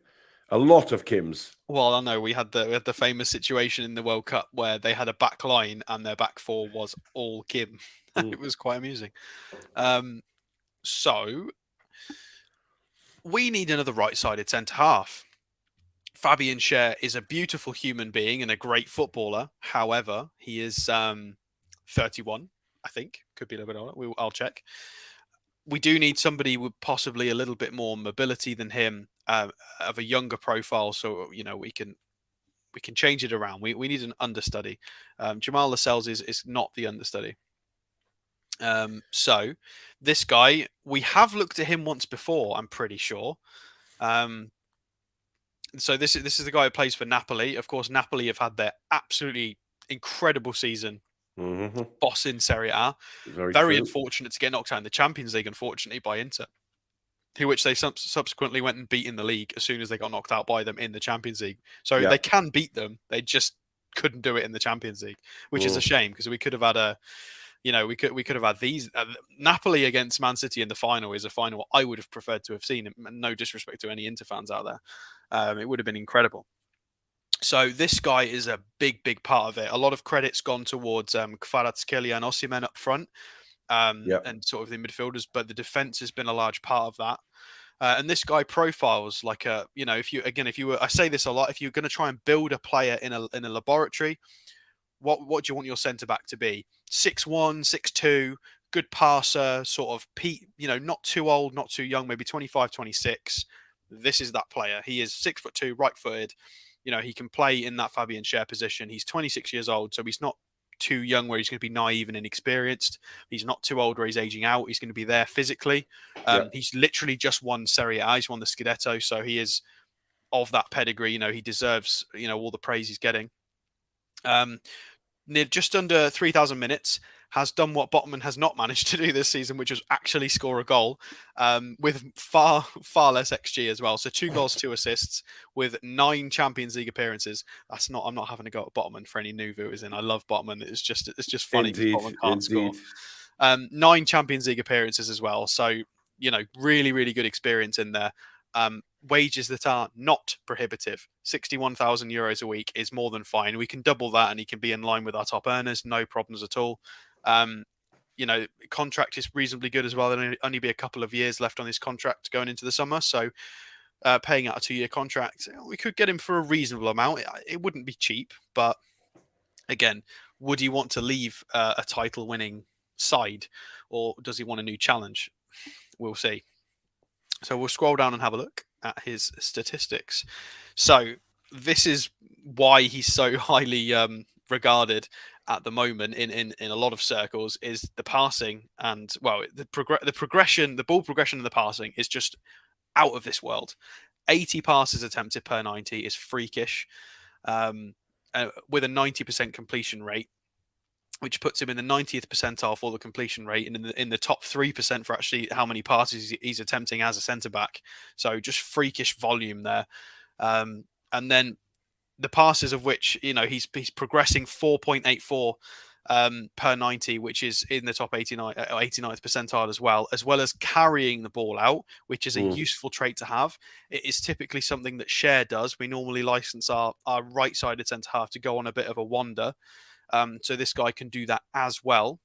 A lot of Kims. Well, I know we had the famous situation in the World Cup where they had a back line and their back four was all Kim. It was quite amusing. So we need another right-sided centre half. Fabian Schär is a beautiful human being and a great footballer. However, he is 31, I think. Could be a little bit older. I'll check. We do need somebody with possibly a little bit more mobility than him, of a younger profile, so you know we can change it around. We need an understudy. Jamal Lascelles is not the understudy. So this guy, we have looked at him once before, I'm pretty sure. So this is the guy who plays for Napoli. Of course, Napoli have had their absolutely incredible season. Boss in Serie A. Very unfortunate to get knocked out in the Champions League, unfortunately, by Inter, which they subsequently went and beat in the league as soon as they got knocked out by them in the Champions League. So they can beat them. They just couldn't do it in the Champions League, which is a shame because we could have had a... You know, we could have had these. Napoli against Man City in the final is a final I would have preferred to have seen. No disrespect to any Inter fans out there. It would have been incredible. So this guy is a big part of it. A lot of credit's gone towards Kvaratskhelia and Osimhen up front, and sort of the midfielders, but the defense has been a large part of that. And this guy profiles like a, I say this a lot, if you're going to try and build a player in a laboratory, what do you want your centre back to be? 6'1", 6'2", good passer, sort of not too old, not too young, maybe 25, 26. This is that player. He is 6'2", right-footed. He can play in that Fabian Schär position. He's 26 years old, so he's not too young where he's going to be naive and inexperienced. He's not too old where he's aging out. He's going to be there physically. He's literally just won Serie A. He's won the Scudetto, so he is of that pedigree. He deserves all the praise he's getting. Just under 3,000 minutes, has done what Botman has not managed to do this season, which was actually score a goal, with far less XG as well. So 2 goals, 2 assists, with 9 Champions League appearances. I'm not having to go at Botman for any new viewers in. I love Botman. It's just funny because Botman can't score. 9 Champions League appearances as well. So really, really good experience in there. Wages that are not prohibitive. 61,000 euros a week is more than fine. We can double that and he can be in line with our top earners. No problems at all. Contract is reasonably good as well. There'll only be a couple of years left on this contract going into the summer. So paying out a 2-year contract, we could get him for a reasonable amount. It wouldn't be cheap, but again, would he want to leave a title winning side, or does he want a new challenge? We'll see. So we'll scroll down and have a look at his statistics. So this is why he's so highly regarded at the moment in a lot of circles, is the passing and the progression, the ball progression and the passing is just out of this world. 80 passes attempted per 90 is freakish, with a 90% completion rate, which puts him in the 90th percentile for the completion rate and in the top 3% for actually how many passes he's attempting as a centre-back. So just freakish volume there. And then the passes of which, he's progressing 4.84 per 90, which is in the top 89th percentile as well as carrying the ball out, which is a useful trait to have. It is typically something that Schär does. We normally license our right-sided centre-half to go on a bit of a wander. So this guy can do that as well.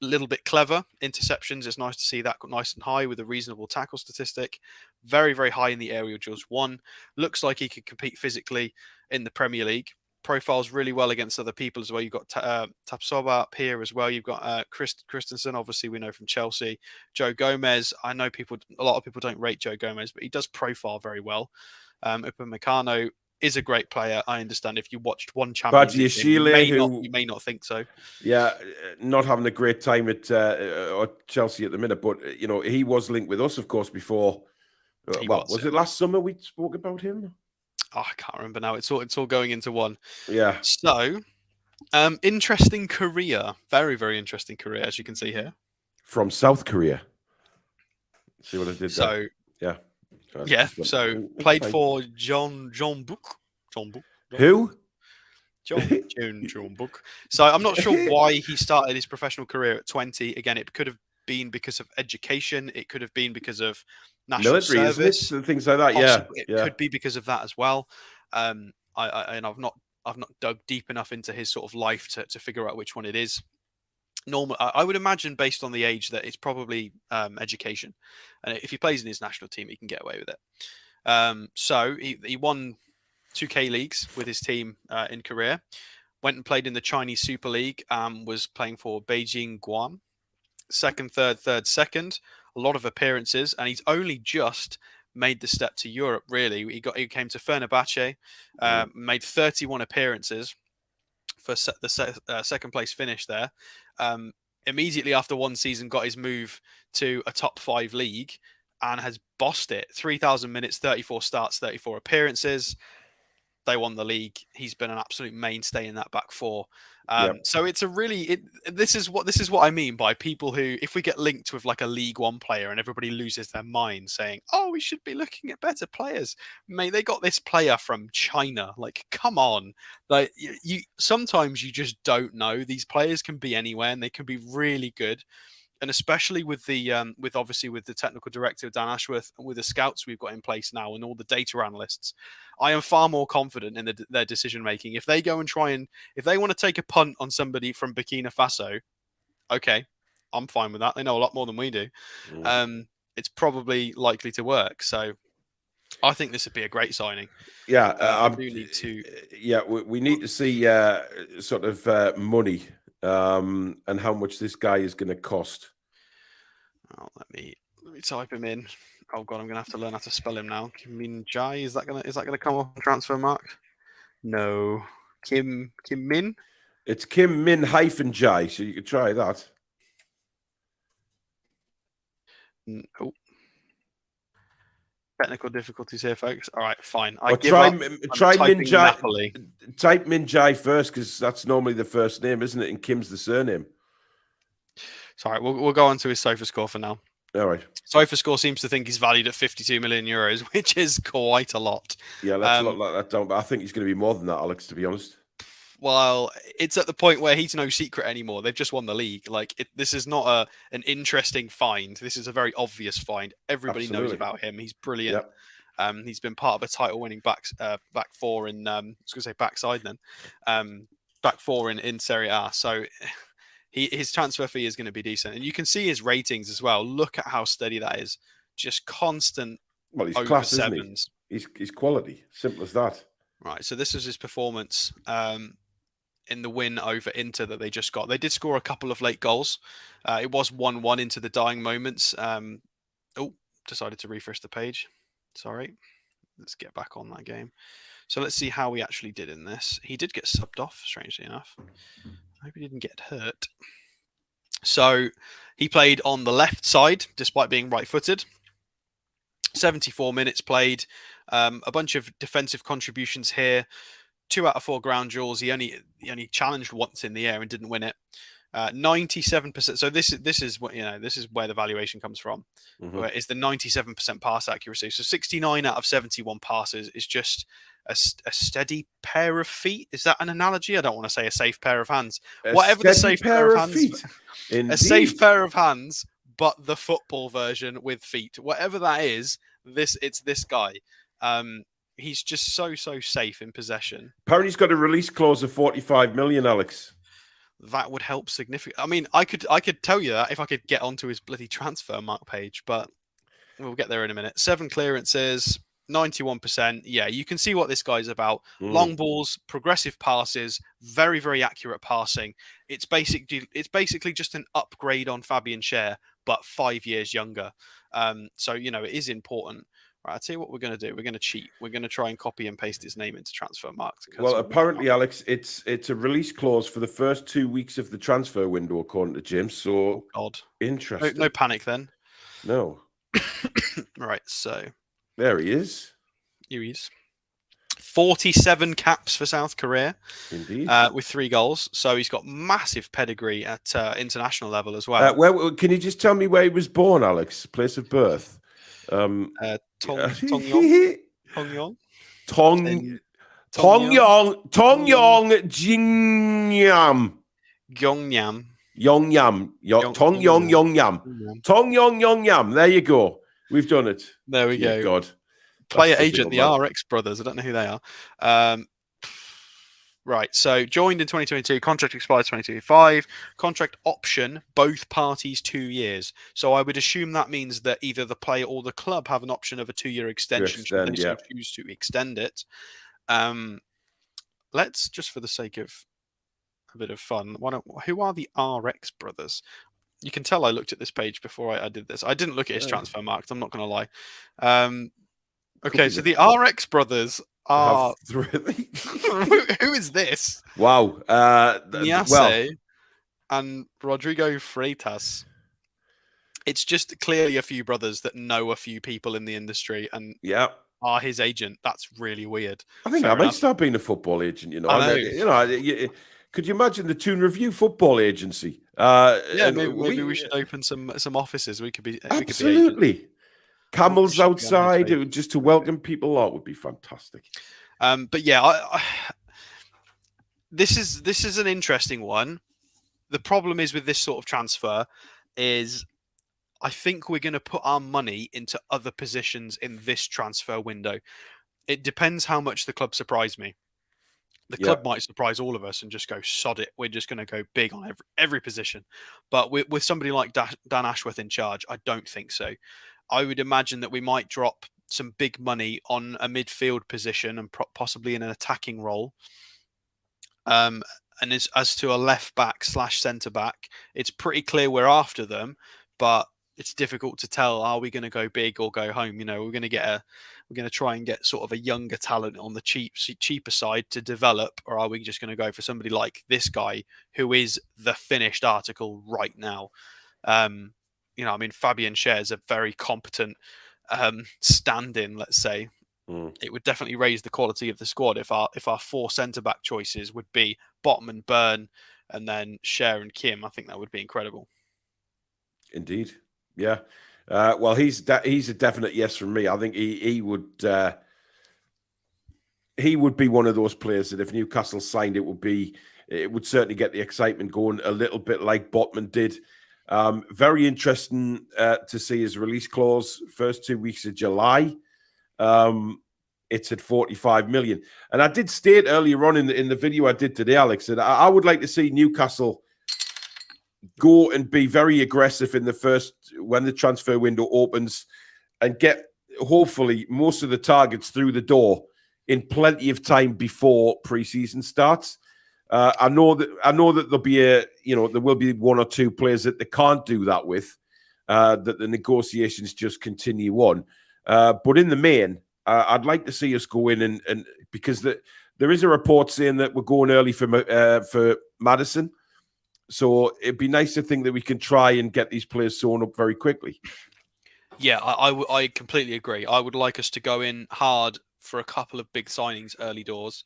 A little bit clever. Interceptions, it's nice to see that nice and high with a reasonable tackle statistic. Very, very high in the aerial duels won. Looks like he could compete physically in the Premier League. Profiles really well against other people as well. You've got Tapsoba up here as well. You've got Christensen, obviously we know from Chelsea. Joe Gomez. I know a lot of people don't rate Joe Gomez, but he does profile very well. Upamecano is a great player. I understand if you watched one Champions League game, you may not think so. Yeah, not having a great time at Chelsea at the minute, but he was linked with us, of course, before. Was it last summer we spoke about him? Oh, I can't remember now. It's all going into one. Yeah. So, interesting career. Very, very interesting career, as you can see here. From South Korea. See what I did there? Yeah. Yeah, so played for Jeonbuk. Who? Jeonbuk. So I'm not sure why he started his professional career at 20. Again, it could have been because of education. It could have been because of national military service, and things like that. Possibly. It could be because of that as well. I've not dug deep enough into his sort of life to figure out which one it is. Normal, I would imagine, based on the age, that it's probably education, and if he plays in his national team, he can get away with it. So he won 2K leagues with his team in Korea. Went and played in the Chinese Super League. Was playing for Beijing Guan. Second, third, second. A lot of appearances, and he's only just made the step to Europe. Really, he came to Fenerbahce, made 31 appearances for the second place finish there. Immediately after one season, got his move to a top 5 league and has bossed it. 3,000 minutes, 34 starts, 34 appearances. They won the league. He's been an absolute mainstay in that back four. So it's this is what I mean by people who, if we get linked with like a League One player and everybody loses their mind saying, oh, we should be looking at better players. Mate, they got this player from China. Like, come on. Like, you sometimes you just don't know. These players can be anywhere and they can be really good. And especially with the with the technical director Dan Ashworth and with the scouts we've got in place now and all the data analysts, I am far more confident in their decision making. If they go and if they want to take a punt on somebody from Burkina Faso, okay, I'm fine with that. They know a lot more than we do. it's probably likely to work. So I think this would be a great signing. Yeah, I do need to. Yeah, we need to see sort of money and how much this guy is going to cost. Oh, let me type him in. Oh god, I'm gonna have to learn how to spell him now. Min-jae, is that gonna come up on transfer mark? No. Kim Min? It's Kim Min-jae, so you could try that. Oh. Technical difficulties here, folks. All right, fine. Or try Min-jae. Napoli. Type Min-jae first, because that's normally the first name, isn't it? And Kim's the surname. Sorry, we'll go on to his sofa score for now. All right. Sofa score seems to think he's valued at 52 million euros, which is quite a lot. Yeah, let's not let that down. But I think he's going to be more than that, Alex, to be honest. Well, it's at the point where he's no secret anymore. They've just won the league. This is not an interesting find. This is a very obvious find. Everybody knows about him. He's brilliant. Yep. He's been part of a title-winning back four in. I was going to say backside then. Back four in Serie A. So his transfer fee is going to be decent, and you can see his ratings as well. Look at how steady that is. Just constant. Well, he's class, sevens. Isn't he? He's quality. Simple as that. Right. So this was his performance. In the win over Inter that they just got. They did score a couple of late goals. It was 1-1 into the dying moments. Decided to refresh the page. Sorry. Let's get back on that game. So let's see how he actually did in this. He did get subbed off, strangely enough. I hope he didn't get hurt. So he played on the left side, despite being right-footed. 74 minutes played. A bunch of defensive contributions here. 2 out of 4 ground duels. He only challenged once in the air and didn't win it. 97%. So this is what this is where the valuation comes from. Where is the 97% pass accuracy? So 69 out of 71 passes is just a steady pair of feet. Is that an analogy? I don't want to say a safe pair of hands. Whatever the safe pair of hands. A safe pair of hands, but the football version with feet. Whatever that is, it's this guy. He's just so safe in possession. Apparently, he's got a release clause of 45 million, Alex. That would help significantly. I mean, I could tell you that if I could get onto his bloody transfer mark page, but we'll get there in a minute. 7 clearances, 91%. Yeah, you can see what this guy's about. Long balls, progressive passes, very, very accurate passing. It's basically just an upgrade on Fabian Schär, but 5 years younger. So, it is important. Right, I'll tell you what we're going to do. We're going to cheat. We're going to try and copy and paste his name into transfer marks. Well, apparently, Alex, it's a release clause for the first 2 weeks of the transfer window, according to Jim. So, odd. Interesting. No panic then. No. Right, so. There he is. Here he is. 47 caps for South Korea. Indeed. With 3 goals. So he's got massive pedigree at international level as well. Can you just tell me where he was born, Alex? Place of birth? Tongyong. Jingyam. Gyeongnam. Tongyong. There you go. We've done it. There we go. God. Player agent, the RX brothers. I don't know who they are. Right, so joined in 2022, contract expired 2025, contract option, both parties 2 years. So I would assume that means that either the player or the club have an option of a 2-year extension should they so choose to extend it. Let's, just for the sake of a bit of fun, who are the RX brothers? You can tell I looked at this page before I did this. I didn't look at his transfer marks, I'm not going to lie. Okay, so the RX brothers are... Really? Who is this? Wow. Niase and Rodrigo Freitas. It's just clearly a few brothers that know a few people in the industry and are his agent. That's really weird. I think I might start being a football agent, I know. Could you imagine the Toon Review football agency? Maybe we should open some offices. We could be absolutely. Camels outside, just to welcome people out would be fantastic. But yeah, this is an interesting one. The problem is with this sort of transfer is I think we're going to put our money into other positions in this transfer window. It depends how much the club surprise me. The club might surprise all of us and just go, sod it. We're just going to go big on every position. But with somebody like Dan Ashworth in charge, I don't think so. I would imagine that we might drop some big money on a midfield position and possibly in an attacking role. And as to a left back / centre back, it's pretty clear we're after them, but it's difficult to tell. Are we going to go big or go home? We're going to try and get sort of a younger talent on the cheaper side to develop, or are we just going to go for somebody like this guy who is the finished article right now? Fabian Schär is a very competent stand-in, let's say. It would definitely raise the quality of the squad if our 4 centre-back choices would be Botman, Burn, and then Schär and Kim. I think that would be incredible. Indeed. Yeah. Well, he's a definite yes from me. I think he would be one of those players that if Newcastle signed, it would certainly get the excitement going a little bit like Botman did. Very interesting to see his release clause. First 2 weeks of July. It's at 45 million. And I did state earlier on in the video I did today, Alex, that I would like to see Newcastle go and be very aggressive when the transfer window opens, and get hopefully most of the targets through the door in plenty of time before pre-season starts. I know that there'll be there will be 1 or 2 players that they can't do that with, that the negotiations just continue on. But in the main, I'd like to see us go in and because there is a report saying that we're going early for Maddison. So it'd be nice to think that we can try and get these players sewn up very quickly. Yeah, I completely agree. I would like us to go in hard for a couple of big signings early doors,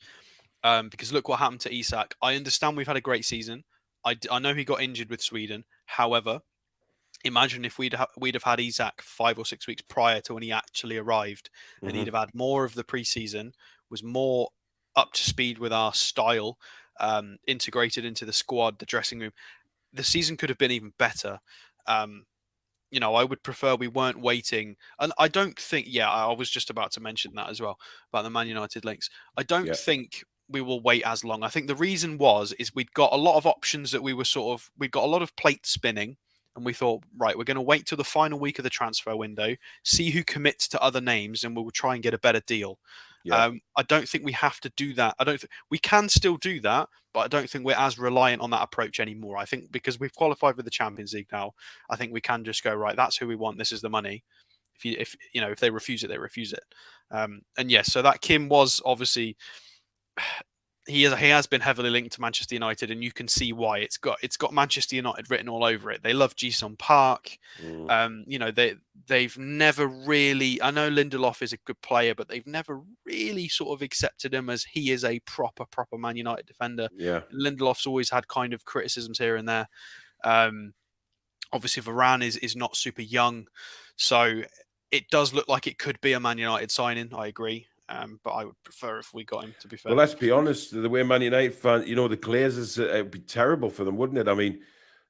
because look what happened to Isak. I understand we've had a great season. I know he got injured with Sweden. However, imagine if we'd have had Isak 5 or 6 weeks prior to when he actually arrived, and he'd have had more of the preseason, was more up to speed with our style, integrated into the squad, the dressing room. The season could have been even better. I would prefer we weren't waiting. And I don't think, I was just about to mention that as well, about the Man United links. I don't think we will wait as long. I think the reason is we'd got a lot of options that we'd got a lot of plates spinning. And we thought, right, we're going to wait till the final week of the transfer window, see who commits to other names, and we'll try and get a better deal. Yeah. I don't think we have to do that. We can still do that, but I don't think we're as reliant on that approach anymore. I think because we've qualified for the Champions League now, I think we can just go, right, that's who we want. This is the money. If they refuse it, they refuse it. And yes, so that Kim was obviously. He has been heavily linked to Manchester United, and you can see why. It's got Manchester United written all over it. They love Ji-sung Park. They've never really. I know Lindelof is a good player, but they've never really sort of accepted him as he is a proper Man United defender. Yeah, Lindelof's always had kind of criticisms here and there. Obviously, Varane is not super young, so it does look like it could be a Man United signing. I agree. But I would prefer if we got him, to be fair. Well, let's be honest. The way Man United fan, the Glazers, it would be terrible for them, wouldn't it? I mean,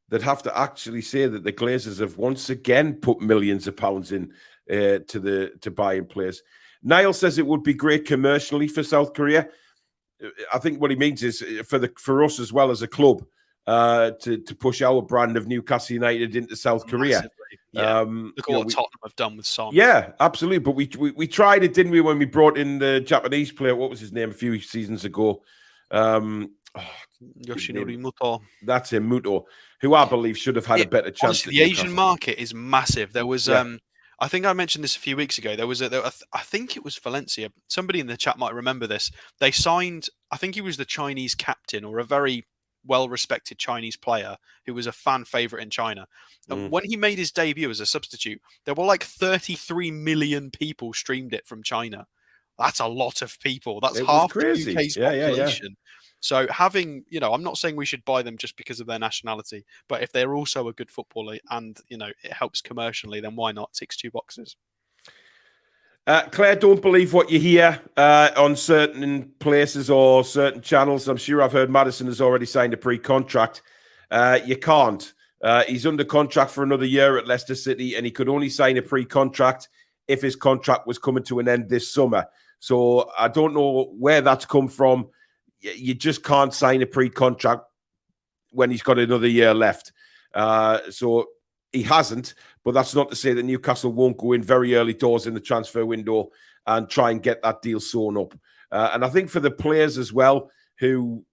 they'd have to actually say that the Glazers have once again put millions of pounds in to buying players. Niall says it would be great commercially for South Korea. I think what he means is for us as well as a club to push our brand of Newcastle United into South Korea. Yeah. Look at what Tottenham have done with Son. Yeah, absolutely. But we tried it, didn't we, when we brought in the Japanese player? What was his name a few seasons ago? Yoshinori Muto. That's him, Muto, who I believe should have had a better chance. Honestly, the Asian market is massive. There was, I think I mentioned this a few weeks ago. I think it was Valencia. Somebody in the chat might remember this. They signed, I think he was the Chinese captain or a very well-respected Chinese player who was a fan favorite in China. And when he made his debut as a substitute, there were like 33 million people streamed it from China. That's a lot of people. That's half the UK's population. So having, I'm not saying we should buy them just because of their nationality, but if they're also a good footballer and, it helps commercially, then why not? Ticks 2 boxes. Claire, don't believe what you hear on certain places or certain channels. I'm sure I've heard Maddison has already signed a pre-contract. You can't. He's under contract for another year at Leicester City, and he could only sign a pre-contract if his contract was coming to an end this summer. So I don't know where that's come from. You just can't sign a pre-contract when he's got another year left. So he hasn't, but that's not to say that Newcastle won't go in very early doors in the transfer window and try and get that deal sewn up. And I think for the players as well, who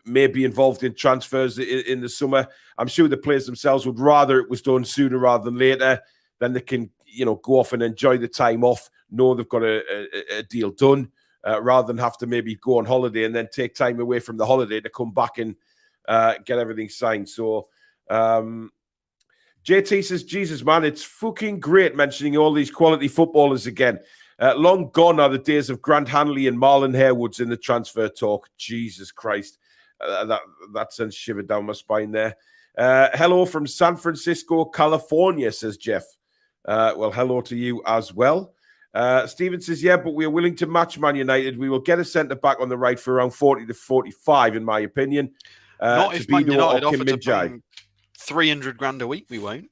may be involved in transfers in the summer, I'm sure the players themselves would rather it was done sooner rather than later. Then they can go off and enjoy the time off, know they've got a deal done, rather than have to maybe go on holiday and then take time away from the holiday to come back and get everything signed. So JT says, Jesus, man, it's fucking great mentioning all these quality footballers again. Long gone are the days of Grant Hanley and Marlon Harewoods in the transfer talk. Jesus Christ. That sends shiver down my spine there. Hello from San Francisco, California, says Jeff. Well, hello to you as well. Stephen says, yeah, but we are willing to match Man United. We will get a centre-back on the right for around 40 to 45, in my opinion. Not if Man United offer to Min-jae. bring 300 grand a week, we won't.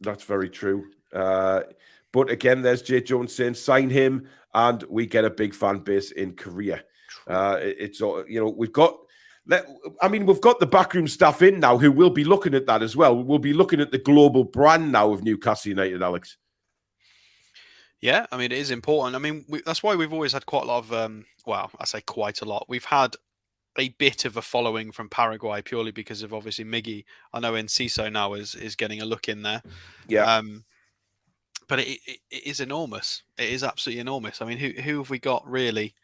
That's very true. But again, there's Jay Jones saying, sign him, and we get a big fan base in Korea. It's we've got the backroom staff in now who will be looking at that as well. We'll be looking at the global brand now of Newcastle United, Alex. Yeah, I mean, it is important. I mean, that's why we've always had quite a lot of, I say quite a lot. We've had a bit of a following from Paraguay purely because of obviously Miggy. I know Enciso now is getting a look in there. Yeah. But it is enormous. It is absolutely enormous. I mean, who have we got really?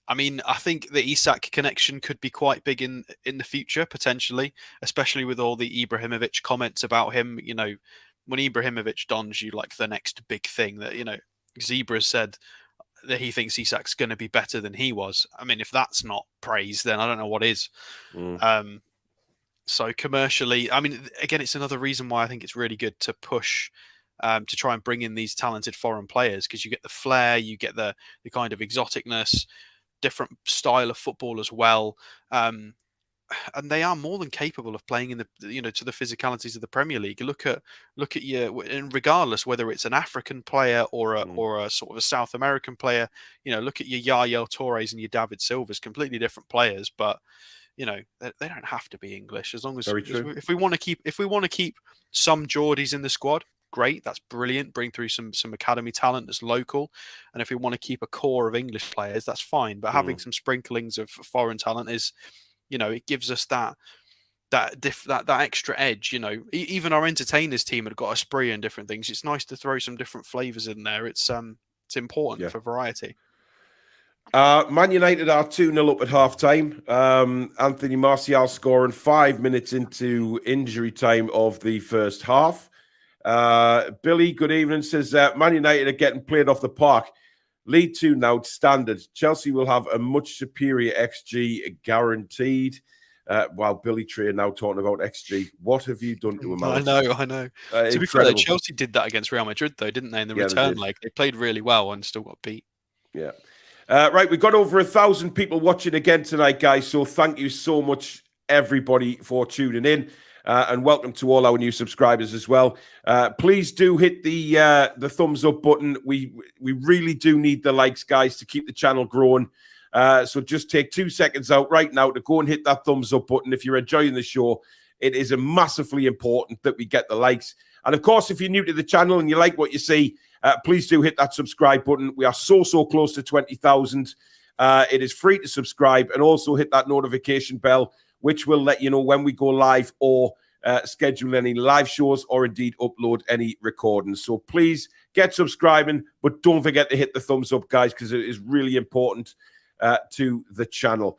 I mean, I think the Isak connection could be quite big in the future, potentially, especially with all the Ibrahimovic comments about him. When Ibrahimovic dons you like the next big thing that, Zebra said that he thinks Isak's going to be better than he was. I mean, if that's not praise, then I don't know what is. So commercially, I mean, again, it's another reason why I think it's really good to push to try and bring in these talented foreign players, because you get the flair, you get the kind of exoticness, different style of football as well. And they are more than capable of playing in the to the physicalities of the Premier League. Look at and regardless whether it's an African player or a sort of a South American player, look at your Yaya Toures and your David Silvas, completely different players, but they don't have to be English as long as if we want to keep some Geordies in the squad, great, that's brilliant. Bring through some academy talent that's local, and if we want to keep a core of English players, that's fine. But having some sprinklings of foreign talent is, it gives us that extra edge. Even our entertainers team had got a spree and different things. It's nice to throw some different flavors in there. It's important for variety. Man United are 2-0 up at half-time. Anthony Martial scoring 5 minutes into injury time of the first half. Billy, good evening, says Man United are getting played off the park. Lead 2 now standard. Chelsea will have a much superior XG guaranteed. While Billy Trey now talking about XG. What have you done to him, Alex? I know. To be fair, Chelsea did that against Real Madrid, though, didn't they? In the return leg, they played really well and still got beat. Yeah. Right, we've got over 1,000 people watching again tonight, guys. So thank you so much, everybody, for tuning in. And welcome to all our new subscribers as well. Please do hit the thumbs up button. We really do need the likes, guys, to keep the channel growing. So just take 2 seconds out right now to go and hit that thumbs up button. If you're enjoying the show, it is massively important that we get the likes. And of course, if you're new to the channel and you like what you see, please do hit that subscribe button. We are so close to 20,000. It is free to subscribe, and also hit that notification bell, which will let you know when we go live or schedule any live shows or indeed upload any recordings. So please get subscribing, but don't forget to hit the thumbs up, guys, because it is really important to the channel.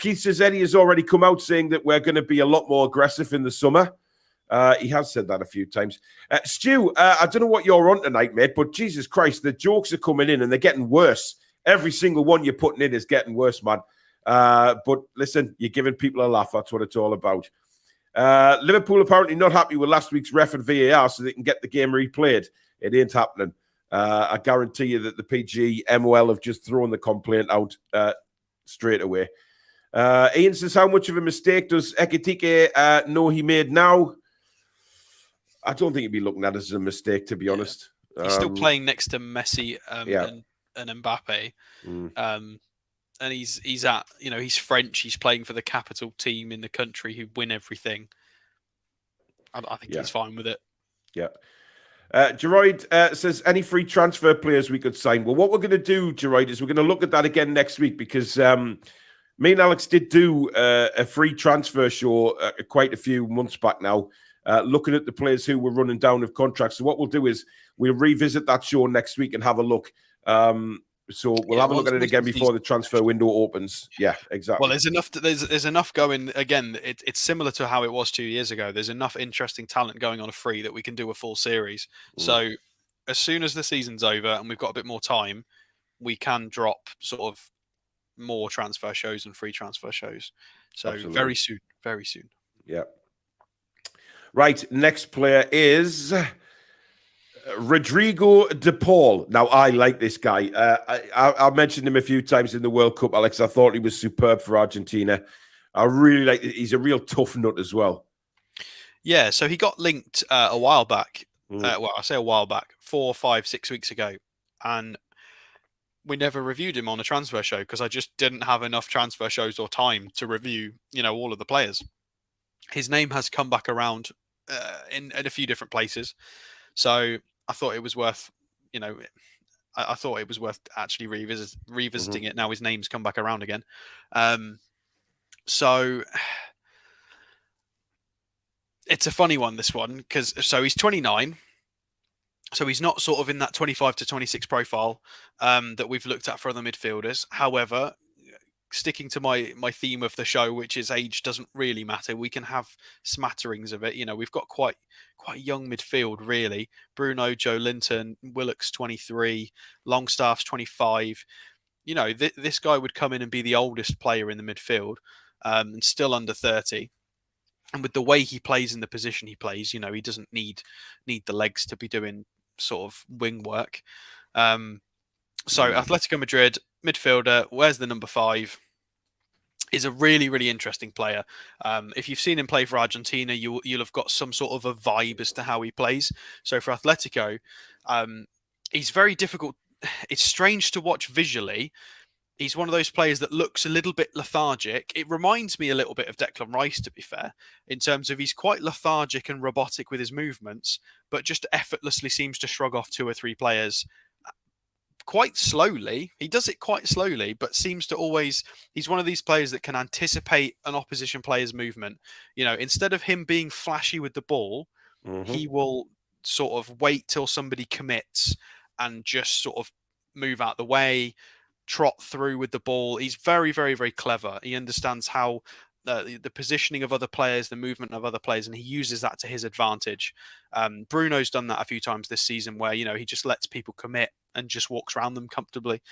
Keith says Eddie has already come out saying that we're going to be a lot more aggressive in the summer. He has said that a few times. Stu, I don't know what you're on tonight, mate, but Jesus Christ, the jokes are coming in and they're getting worse. Every single one you're putting in is getting worse, man. But listen, you're giving people a laugh. That's what it's all about. Liverpool apparently not happy with last week's ref and VAR, so they can get the game replayed. It ain't happening. I guarantee you that the PG MOL have just thrown the complaint out straight away. Ian says, how much of a mistake does Ekitike know he made now? I don't think he'd be looking at it as a mistake, to be honest. He's still playing next to Messi and Mbappe. And he's French. He's playing for the capital team in the country who win everything. I think Yeah. he's fine with it. Yeah. Geroid says, any free transfer players we could sign? Well, what we're going to do, Geroid, is we're going to look at that again next week, because me and Alex did do a free transfer show quite a few months back now, looking at the players who were running down of contracts. So what we'll do is we'll revisit that show next week and have a look. So we'll have a look at it again before the transfer window opens. Yeah, exactly. Well, there's enough. There's enough going. Again, it's similar to how it was 2 years ago. There's enough interesting talent going on a free that we can do a full series. So as soon as the season's over and we've got a bit more time, we can drop sort of more transfer shows and free transfer shows. So Absolutely. very soon, very soon. Yeah. Right. Next player is Rodrigo de Paul. Now, I like this guy. I mentioned him a few times in the World Cup, Alex. I thought he was superb for Argentina. I really like it. He's a real tough nut as well. Yeah, so he got linked a while back. Well, I say a while back, 4, 5, 6 weeks ago. And we never reviewed him on a transfer show because I just didn't have enough transfer shows or time to review, all of the players. His name has come back around in a few different places. So I thought it was worth, I thought it was worth actually revisiting it. Now his name's come back around again. So it's a funny one, this one, because he's 29. So he's not sort of in that 25 to 26 profile that we've looked at for other midfielders. However, sticking to my theme of the show, which is age doesn't really matter. We can have smatterings of it. We've got quite a young midfield, really. Bruno, Joe Linton, Willock's 23, Longstaff's 25. This guy would come in and be the oldest player in the midfield and still under 30. And with the way he plays in the position he plays, he doesn't need the legs to be doing sort of wing work. So Atletico Madrid, midfielder, wears the number 5, is a really, really interesting player. If you've seen him play for Argentina, you'll have got some sort of a vibe as to how he plays. So for Atletico, he's very difficult. It's strange to watch visually. He's one of those players that looks a little bit lethargic. It reminds me a little bit of Declan Rice, to be fair, in terms of he's quite lethargic and robotic with his movements, but just effortlessly seems to shrug off 2 or 3 players quite slowly. He does it quite slowly, but seems to always... He's one of these players that can anticipate an opposition player's movement. Instead of him being flashy with the ball, he will sort of wait till somebody commits and just sort of move out the way, trot through with the ball. He's very, very, very clever. He understands how the positioning of other players, the movement of other players, and he uses that to his advantage. Bruno's done that a few times this season where, he just lets people commit and just walks around them comfortably.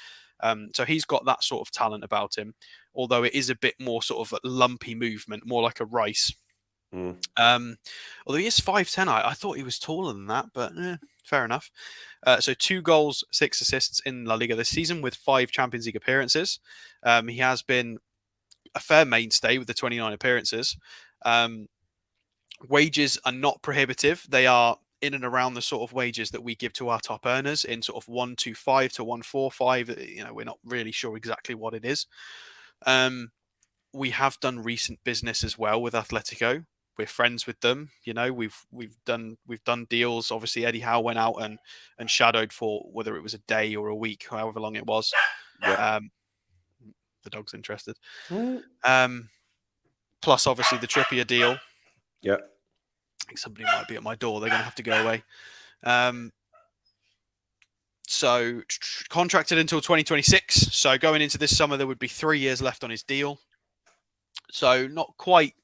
So he's got that sort of talent about him, although it is a bit more sort of lumpy movement, more like a Rice. Although he is 5'10", I thought he was taller than that, but fair enough. So 2 goals, 6 assists in La Liga this season with 5 Champions League appearances. He has been a fair mainstay with the 29 appearances. Wages are not prohibitive. They are in and around the sort of wages that we give to our top earners in sort of 125 to 145. We're not really sure exactly what it is. We have done recent business as well with Atletico. We're friends with them. We've done deals. Obviously, Eddie Howe went out and shadowed for whether it was a day or a week, however long it was. Yeah. The dog's interested. Plus, obviously, the Trippier deal. Yeah. I think somebody might be at my door. They're going to have to go away. So contracted until 2026. So going into this summer, there would be 3 years left on his deal. So not quite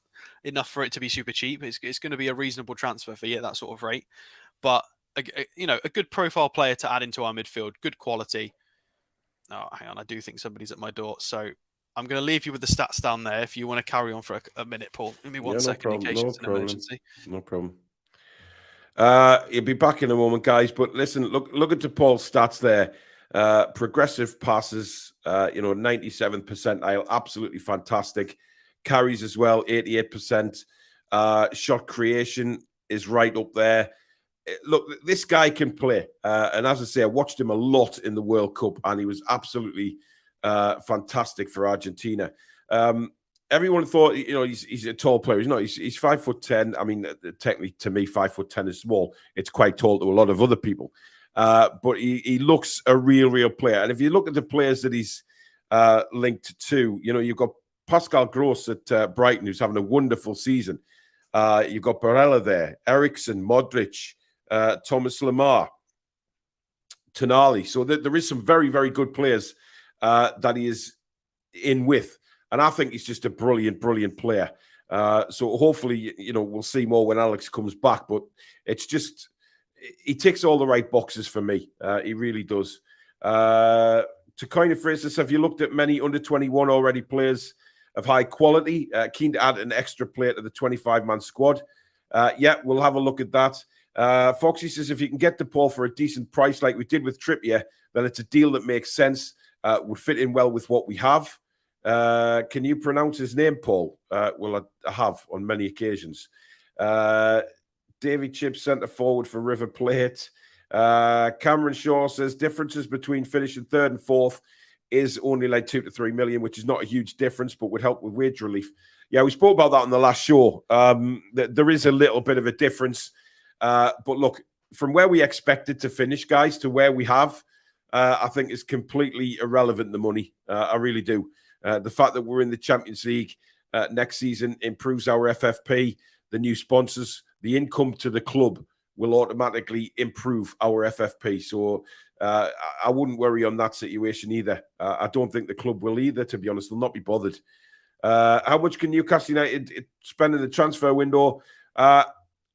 enough for it to be super cheap. It's going to be a reasonable transfer fee at that sort of rate. But, a good profile player to add into our midfield. Good quality. Oh, hang on. I do think somebody's at my door. So I'm going to leave you with the stats down there if you want to carry on for a minute, Paul. Give me one second in case it's an emergency. No problem. He'll be back in a moment, guys. But listen, look at De Paul's stats there. Progressive passes, 97th percentile, absolutely fantastic. Carries as well, 88%. Shot creation is right up there. Look, this guy can play. And as I say, I watched him a lot in the World Cup, and he was absolutely fantastic for Argentina. everyone thought, he's a tall player. He's not. He's 5'10". I mean, technically, to me, 5'10" is small. It's quite tall to a lot of other people. But he looks a real player. And if you look at the players that he's linked to, you've got Pascal Gross at Brighton, who's having a wonderful season. You've got Barella there, Ericsson, Modric, Thomas Lemar, Tonali. So there is some very good players that he is in with. And I think he's just a brilliant player. So hopefully, we'll see more when Alex comes back. But it's just, he ticks all the right boxes for me. He really does. To kind of phrase this, have you looked at many under 21 already players of high quality? Keen to add an extra player to the 25-man squad. Yeah, we'll have a look at that. Foxy says, if you can get De Paul for a decent price like we did with Trippier, then it's a deal that makes sense. Would fit in well with what we have. Can you pronounce his name, Paul? Well, I have on many occasions. Davy Chipp, centre forward for River Plate. Cameron Shaw says differences between finishing third and fourth is only like 2 to 3 million, which is not a huge difference, but would help with wage relief. Yeah, we spoke about that on the last show. There is a little bit of a difference. But look, from where we expected to finish, guys, to where we have, I think is completely irrelevant, the money. I really do. The fact that we're in the Champions League next season improves our FFP, the new sponsors, the income to the club will automatically improve our FFP. So I wouldn't worry on that situation either. I don't think the club will either, to be honest. They'll not be bothered. How much can Newcastle United spend in the transfer window?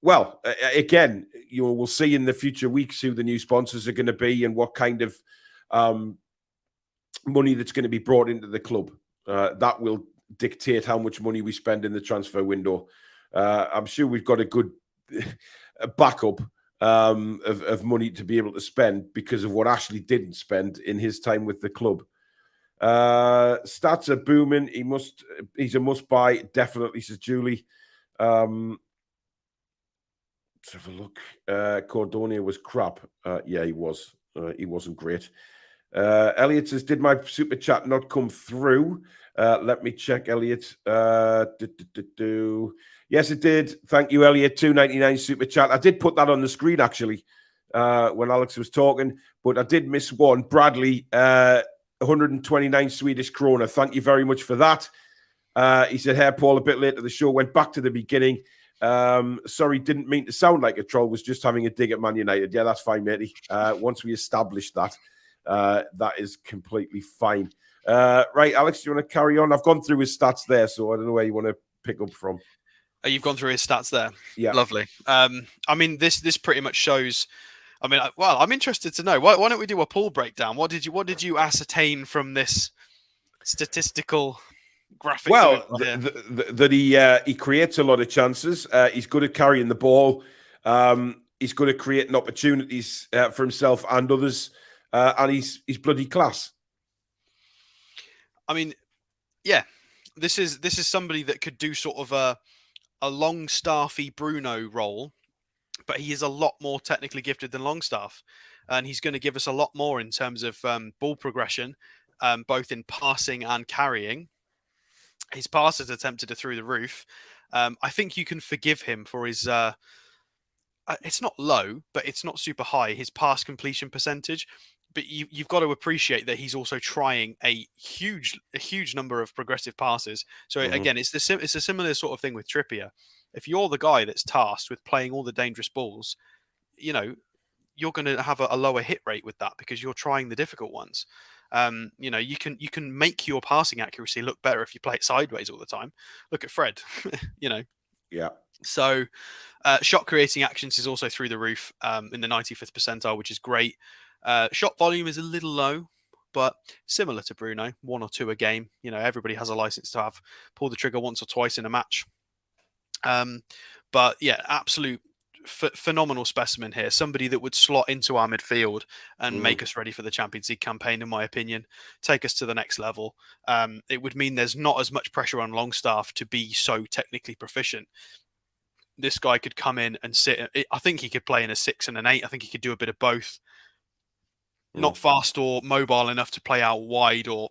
Well, again, we'll see in the future weeks who the new sponsors are going to be and what kind of money that's going to be brought into the club. That will dictate how much money we spend in the transfer window. I'm sure we've got a good backup of money to be able to spend because of what Ashley didn't spend in his time with the club. Stats are booming. He's a must buy, definitely, says Julie. Let's have a look. Cordonia was crap. Yeah, he was. He wasn't great. Elliot says, did my super chat not come through? Let me check, Elliot. Yes, it did. Thank you, Elliot. $2.99 super chat. I did put that on the screen, actually, when Alex was talking, but I did miss one. Bradley, 129 Swedish krona. Thank you very much for that. He said, hey, Paul, a bit late to the show. Went back to the beginning. Sorry, didn't mean to sound like a troll. Was just having a dig at Man United. Yeah, that's fine, matey. Once we establish that, that is completely fine. Right, Alex, do you want to carry on? I've gone through his stats there, so I don't know where you want to pick up from. You've gone through his stats there. Yeah, lovely. I mean, this pretty much shows. I mean, well, I'm interested to know. Why don't we do a Paul breakdown? What did you ascertain from this statistical graphic? Well, that he creates a lot of chances. He's good at carrying the ball. He's good at creating opportunities for himself and others, and he's bloody class. I mean, yeah, this is somebody that could do sort of a Longstaffy Bruno role, but he is a lot more technically gifted than Longstaff, and he's going to give us a lot more in terms of ball progression, both in passing and carrying. His passes attempted are through the roof. I think you can forgive him for his. It's not low, but it's not super high. His pass completion percentage. But you've got to appreciate that he's also trying a huge number of progressive passes. So again, it's a similar sort of thing with Trippier. If you're the guy that's tasked with playing all the dangerous balls, you're going to have a lower hit rate with that because you're trying the difficult ones. You can make your passing accuracy look better if you play it sideways all the time. Look at Fred. Yeah. So shot creating actions is also through the roof in the 95th percentile, which is great. Shot volume is a little low, but similar to Bruno, 1 or 2 a game. Everybody has a license to have pull the trigger once or twice in a match. But yeah, absolute phenomenal specimen here. Somebody that would slot into our midfield and make us ready for the Champions League campaign, in my opinion. Take us to the next level. It would mean there's not as much pressure on Longstaff to be so technically proficient. This guy could come in and sit. I think he could play in a 6 and an 8. I think he could do a bit of both. Not fast or mobile enough to play out wide, or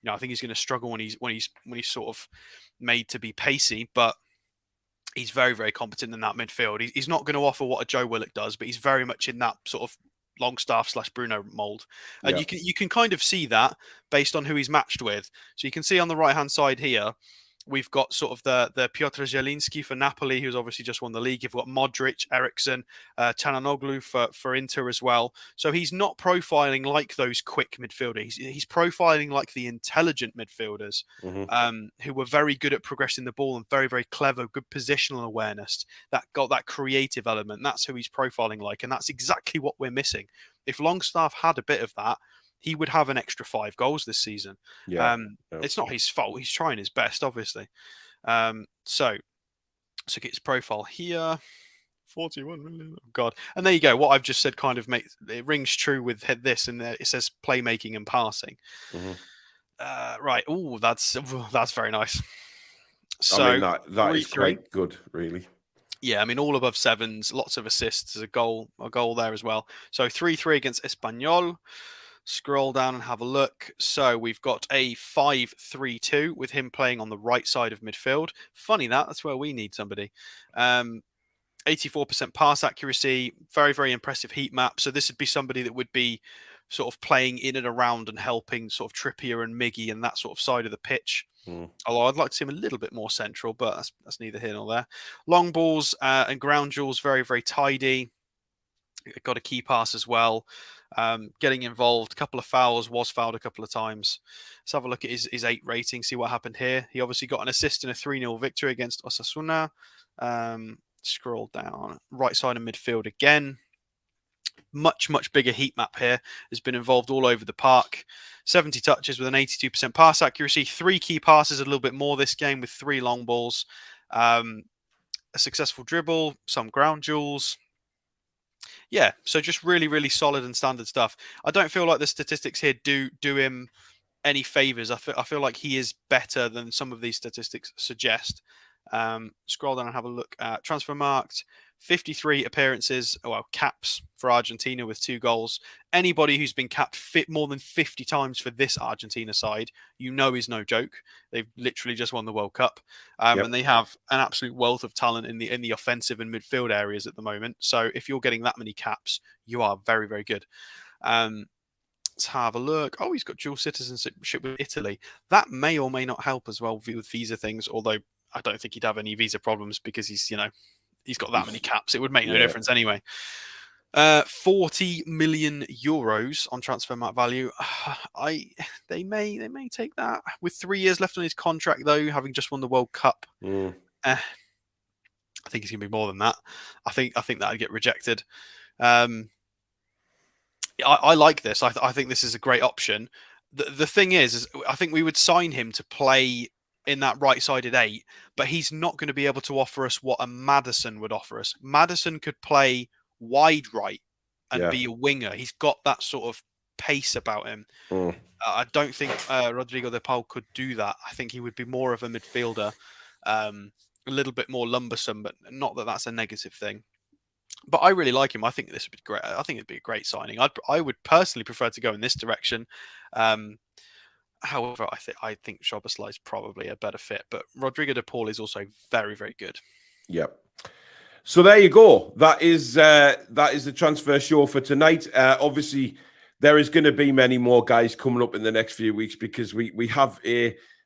I think he's going to struggle when he's sort of made to be pacey, but he's very, very competent in that midfield. He's not going to offer what a Joe Willock does, but he's very much in that sort of Longstaff / Bruno mold. And Yeah. you can kind of see that based on who he's matched with. So you can see on the right hand side here, we've got sort of the Piotr Zielinski for Napoli, who's obviously just won the league. You've got Modric, Eriksen, Çalhanoğlu for Inter as well. So he's not profiling like those quick midfielders. He's profiling like the intelligent midfielders who were very good at progressing the ball and very, very clever, good positional awareness. That got that creative element. That's who he's profiling like. And that's exactly what we're missing. If Longstaff had a bit of that, he would have an extra 5 goals this season. Yeah. It's not his fault. He's trying his best, obviously. So let's look at his profile here. 41 million. Oh, God. And there you go. What I've just said kind of it rings true with this, and it says playmaking and passing. Right. Oh, that's very nice. So I mean, that is quite good, really. Yeah, I mean, all above 7s, lots of assists, a goal there as well. So 3-3 against Espanyol. Scroll down and have a look. So we've got a 5-3-2 with him playing on the right side of midfield. Funny that's where we need somebody. 84% pass accuracy, very, very impressive heat map. So this would be somebody that would be sort of playing in and around and helping sort of Trippier and Miggy and that sort of side of the pitch. Although I'd like to see him a little bit more central, but that's neither here nor there. Long balls and ground duels, very, very tidy. Got a key pass as well. Getting involved, a couple of fouls, was fouled a couple of times. Let's have a look at his 8 rating, see what happened here. He obviously got an assist in a 3-0 victory against Osasuna. Scroll down, right side of midfield again. Much, much bigger heat map here. Has been involved all over the park. 70 touches with an 82% pass accuracy. 3 key passes, a little bit more this game with 3 long balls. A successful dribble, some ground duels. Yeah, so just really, really solid and standard stuff. I don't feel like the statistics here do him any favors. I feel like he is better than some of these statistics suggest. Scroll down and have a look at Transfermarkt. 53 appearances, caps for Argentina with 2 goals. Anybody who's been capped more than 50 times for this Argentina side, is no joke. They've literally just won the World Cup, and they have an absolute wealth of talent in the offensive and midfield areas at the moment. So if you're getting that many caps, you are very, very good. Let's have a look. Oh, he's got dual citizenship with Italy. That may or may not help as well with visa things, although I don't think he'd have any visa problems because he's got that many caps. It would make no difference anyway. 40 million euros on Transfermarkt value. They may take that with 3 years left on his contract, though, having just won the World Cup. I think it's gonna be more than that. I think that'd get rejected. I like this. I think this is a great option. The thing is I think we would sign him to play in that right-sided 8, but he's not going to be able to offer us what a Maddison would offer us. Maddison could play wide right and be a winger. He's got that sort of pace about him. I don't think Rodrigo de Paul could do that. I think he would be more of a midfielder, a little bit more lumbersome, but not that that's a negative thing. But I really like him. I think this would be great. I think it'd be a great signing. I would personally prefer to go in this direction. However, I think Szoboszlai is probably a better fit, but Rodrigo de Paul is also very, very good. Yep. So there you go. That is the transfer show for tonight. Obviously, there is going to be many more guys coming up in the next few weeks because we're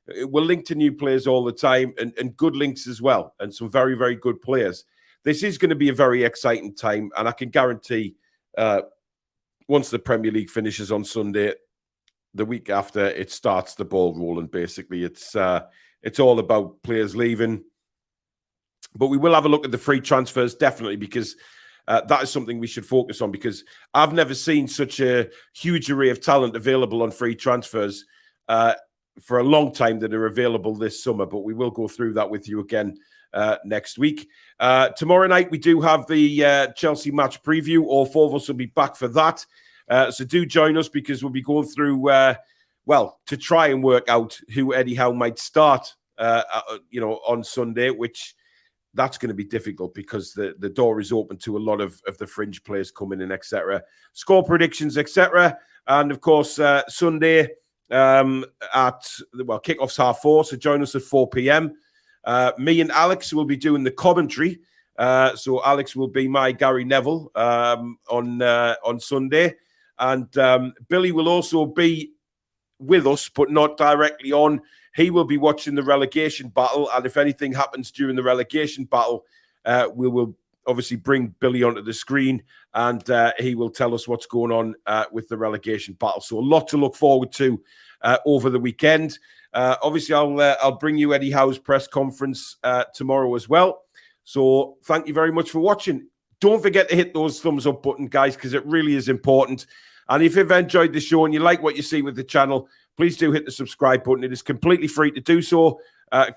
linked to new players all the time and good links as well, and some very, very good players. This is going to be a very exciting time, and I can guarantee once the Premier League finishes on Sunday, the week after it starts the ball rolling. Basically, it's all about players leaving, but we will have a look at the free transfers definitely because that is something we should focus on because I've never seen such a huge array of talent available on free transfers for a long time that are available this summer. But we will go through that with you again next week. Tomorrow night we do have the Chelsea match preview. All 4 of us will be back for that. So do join us because we'll be going through, to try and work out who Eddie Howe might start, on Sunday, which that's going to be difficult because the door is open to a lot of the fringe players coming in, etc. Score predictions, etc. And of course, Sunday, kickoff's 4:30, so join us at 4 p.m. Me and Alex will be doing the commentary. So Alex will be my Gary Neville on Sunday, and Billy will also be with us, but not directly on. He will be watching the relegation battle, and if anything happens during the relegation battle, we will obviously bring Billy onto the screen, and he will tell us what's going on with the relegation battle. So a lot to look forward to over the weekend. Obviously, I'll bring you Eddie Howe's press conference tomorrow as well. So thank you very much for watching. Don't forget to hit those thumbs up button, guys, because it really is important. And if you've enjoyed the show and you like what you see with the channel, please do hit the subscribe button. It is completely free to do so.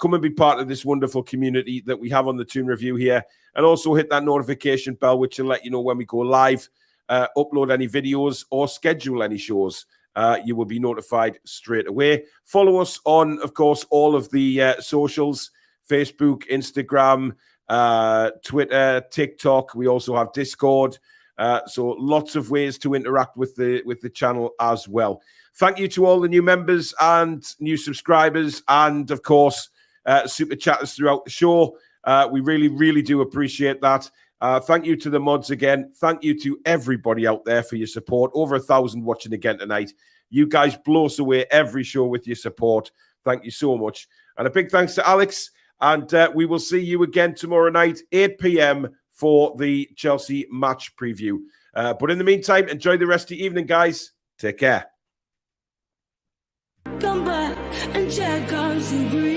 Come and be part of this wonderful community that we have on the Toon Review here. And also hit that notification bell, which will let you know when we go live, upload any videos, or schedule any shows. You will be notified straight away. Follow us on, of course, all of the socials, Facebook, Instagram, Twitter, TikTok. We also have Discord. So lots of ways to interact with the channel as well. Thank you to all the new members and new subscribers, and of course, super chatters throughout the show. We really, really do appreciate that. Thank you to the mods again. Thank you to everybody out there for your support. Over 1,000 watching again tonight. You guys blow us away every show with your support. Thank you so much. And a big thanks to Alex. And we will see you again tomorrow night, 8 p.m. for the Chelsea match preview. But in the meantime, enjoy the rest of the evening, guys. Take care. Come back and check on Sea Breeze.